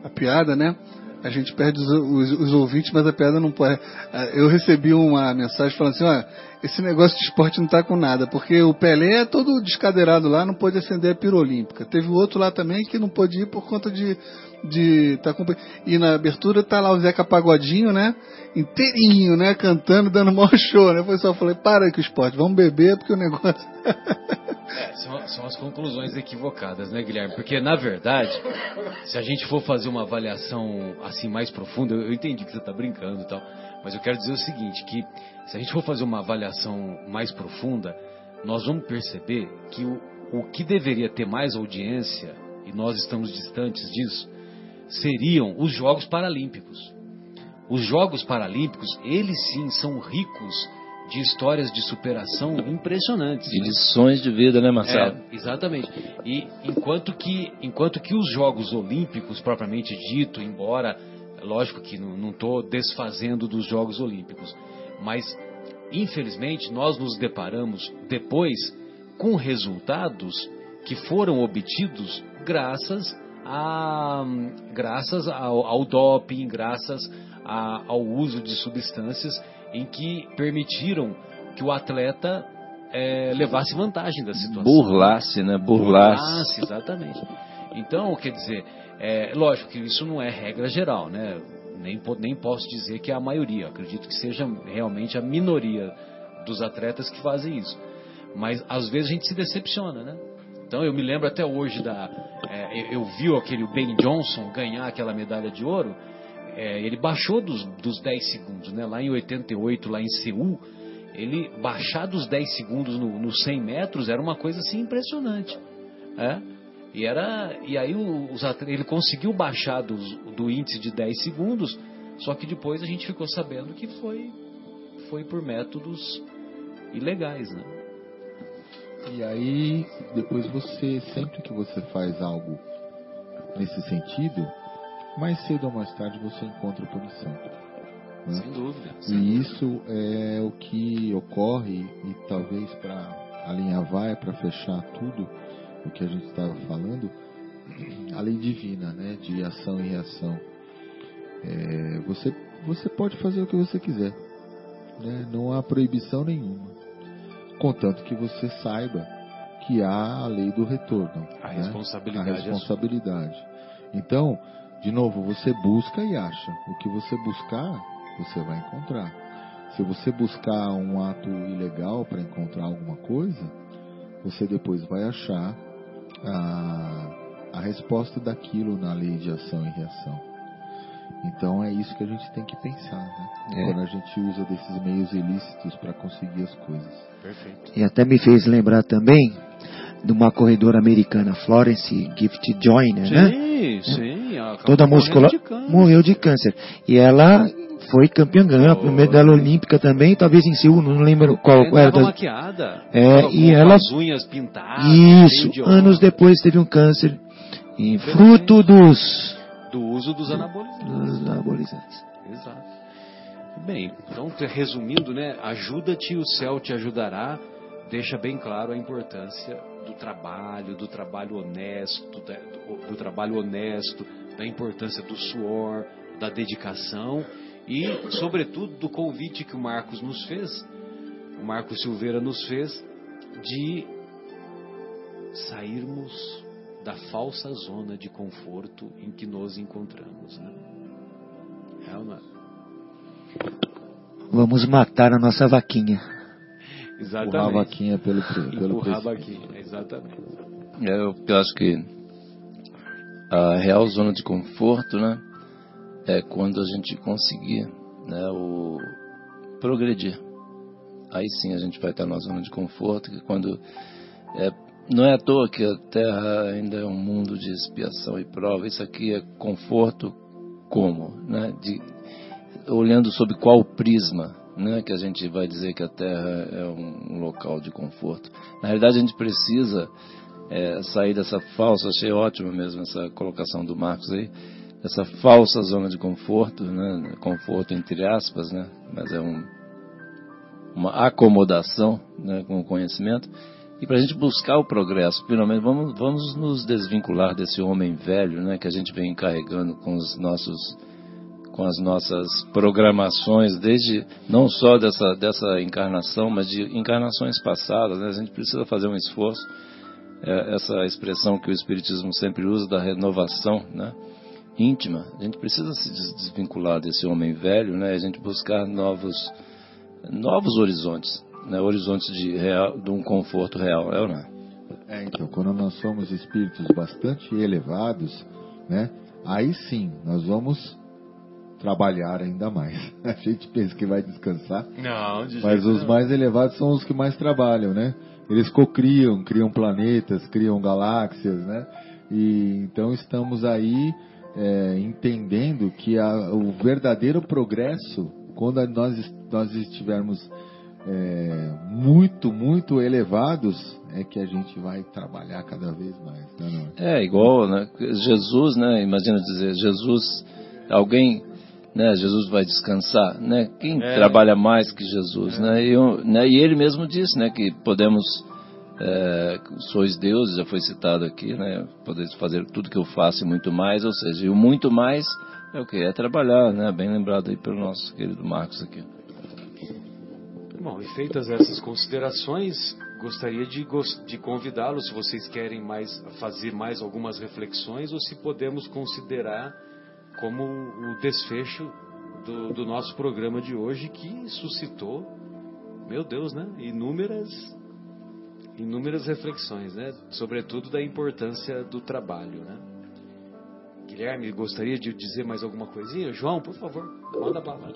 a piada, né? A gente perde os ouvintes, mas a piada não pode. Eu recebi uma mensagem falando assim, ó, esse negócio de esporte não tá com nada, porque o Pelé é todo descadeirado lá, não pôde acender a pira olímpica. Teve o outro lá também que não pôde ir por conta de tá com... E na abertura tá lá o Zeca Pagodinho, né? Inteirinho, né? Cantando, dando maior show, né? Foi só falei, para aí com o esporte, vamos beber, porque o negócio... São as conclusões equivocadas, né, Guilherme? Porque, na verdade, se a gente for fazer uma avaliação assim mais profunda, eu entendi que você está brincando e tal, mas eu quero dizer o seguinte, que se a gente for fazer uma avaliação mais profunda, nós vamos perceber que o que deveria ter mais audiência, e nós estamos distantes disso, seriam os Jogos Paralímpicos. Os Jogos Paralímpicos, eles sim são ricos de histórias de superação impressionantes. De lições de vida, né, Marcelo? Exatamente. E enquanto que os Jogos Olímpicos, propriamente dito, embora, lógico que não estou desfazendo dos Jogos Olímpicos, mas, infelizmente, nós nos deparamos depois com resultados que foram obtidos graças ao doping, graças ao uso de substâncias em que permitiram que o atleta levasse vantagem da situação. Burlasse, né? Burlasse, exatamente. Então, quer dizer, lógico que isso não é regra geral, né? Nem posso dizer que é a maioria. Acredito que seja realmente a minoria dos atletas que fazem isso. Mas, às vezes, a gente se decepciona, né? Então, eu me lembro até hoje eu vi aquele Ben Johnson ganhar aquela medalha de ouro. Ele baixou dos 10 segundos, né? Lá em 88, lá em Seul, ele baixar dos 10 segundos nos 100 metros era uma coisa assim impressionante. E aí ele conseguiu baixar do índice de 10 segundos, só que depois a gente ficou sabendo que foi por métodos ilegais, né? E aí, depois sempre que você faz algo nesse sentido, mais cedo ou mais tarde você encontra punição. Né? Sem dúvida. E isso é o que ocorre, e talvez para alinhavar, para fechar tudo o que a gente estava falando, a lei divina, né, de ação e reação. Você pode fazer o que você quiser, né? Não há proibição nenhuma, contanto que você saiba que há a lei do retorno, a né? responsabilidade. A responsabilidade. Então, de novo, você busca e acha. O que você buscar, você vai encontrar. Se você buscar um ato ilegal para encontrar alguma coisa, você depois vai achar a resposta daquilo na lei de ação e reação. Então é isso que a gente tem que pensar, né? Quando a gente usa desses meios ilícitos para conseguir as coisas. Perfeito. E até me fez lembrar também de uma corredora americana, Florence Gift Joyner, né? Sim. Toda muscular morreu de câncer. E ela foi campeã, ganhou a medalha olímpica também, talvez em Seul, não lembro qual era. Estava maquiada. E ela, as unhas pintadas. Isso, anos depois teve um câncer. E fruto do uso dos anabolizantes. Exato. Bem, então, resumindo, né? Ajuda-te, o céu te ajudará. Deixa bem claro a importância do trabalho honesto, da importância do suor, da dedicação e, sobretudo, do convite que o Marcos nos fez o Marco Silveira nos fez, de sairmos da falsa zona de conforto em que nos encontramos, né? É ou não é? Vamos matar a nossa vaquinha. Exatamente. Empurrar a vaquinha pelo Empurrar a precipício. vaquinha, exatamente. Eu acho que a real zona de conforto, né, é quando a gente conseguir, né, progredir. Aí sim a gente vai estar na zona de conforto, que quando não é à toa que a Terra ainda é um mundo de expiação e prova. Isso aqui é conforto como, né? Olhando sob qual prisma, né, que a gente vai dizer que a Terra é um local de conforto. Na realidade a gente precisa sair dessa falsa, achei ótimo mesmo essa colocação do Marcos aí, essa falsa zona de conforto, né, conforto entre aspas, né, mas é uma acomodação, né, com o conhecimento, e para a gente buscar o progresso, finalmente vamos nos desvincular desse homem velho, né, que a gente vem carregando com as nossas programações, desde não só dessa encarnação, mas de encarnações passadas, né, a gente precisa fazer um esforço, essa expressão que o Espiritismo sempre usa da renovação, né, íntima, a gente precisa se desvincular desse homem velho, né, a gente buscar novos horizontes, né, horizontes de um conforto real, é ou não? Então, quando nós somos espíritos bastante elevados, né, aí sim, nós vamos trabalhar ainda mais. A gente pensa que vai descansar, mas os mais elevados são os que mais trabalham, né? Eles criam planetas, criam galáxias, né? E então estamos aí entendendo que o verdadeiro progresso, quando nós estivermos muito, muito elevados, é que a gente vai trabalhar cada vez mais. Né? Igual, né? Jesus, né? Imagina dizer, Jesus, alguém, né? Jesus vai descansar, né? Quem trabalha mais que Jesus, né? E ele mesmo disse, né? Que podemos, sois deuses, já foi citado aqui, né? Podeis fazer tudo que eu faço e muito mais, ou seja, e o muito mais é o que? É trabalhar, né? Bem lembrado aí pelo nosso querido Marcos aqui. Bom, e feitas essas considerações, gostaria de convidá-los, se vocês querem fazer mais algumas reflexões, ou se podemos considerar como o desfecho do nosso programa de hoje, que suscitou, meu Deus, né, inúmeras reflexões, né, sobretudo da importância do trabalho, né. Guilherme, gostaria de dizer mais alguma coisinha? João, por favor, manda pra lá.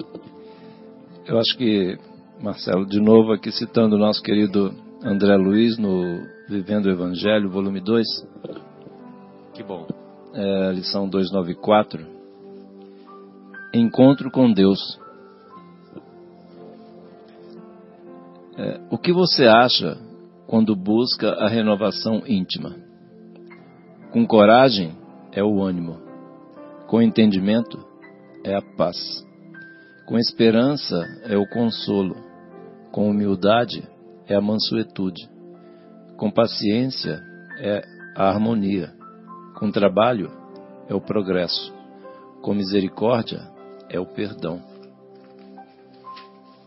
Eu acho que, Marcelo, de novo aqui citando o nosso querido André Luiz no Vivendo o Evangelho, volume 2. Que bom. Lição 294. Encontro com Deus. O que você acha quando busca a renovação íntima? Com coragem é o ânimo. Com entendimento é a paz. Com esperança é o consolo. Com humildade é a mansuetude. Com paciência é a harmonia. Com trabalho é o progresso. Com misericórdia é o perdão.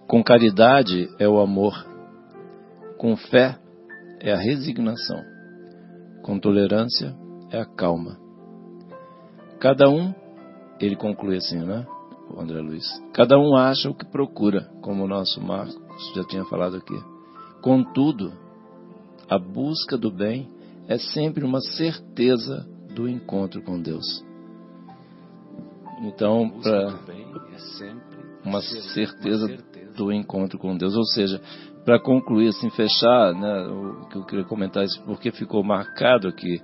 Com caridade é o amor. Com fé é a resignação. Com tolerância é a calma. Cada um, ele conclui assim, né? O André Luiz. Cada um acha o que procura, como o nosso Marcos já tinha falado aqui. Contudo, a busca do bem é sempre uma certeza do encontro com Deus. Então, uma certeza do encontro com Deus. Ou seja, para concluir, assim, fechar, né, o que eu queria comentar, isso porque ficou marcado aqui,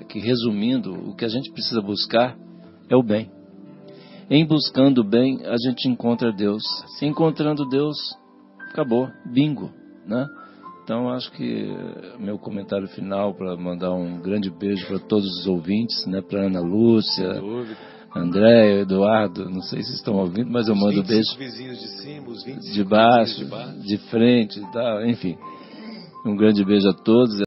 que resumindo, o que a gente precisa buscar é o bem. Em buscando o bem, a gente encontra Deus. Encontrando Deus, acabou, bingo, né? Então, acho que meu comentário final, para mandar um grande beijo para todos os ouvintes, né? Para Ana Lúcia, André, Eduardo, não sei se estão ouvindo, mas eu mando beijo. Vizinhos de cima, os 25 de baixo, de frente e tal, enfim. Um grande beijo a todos.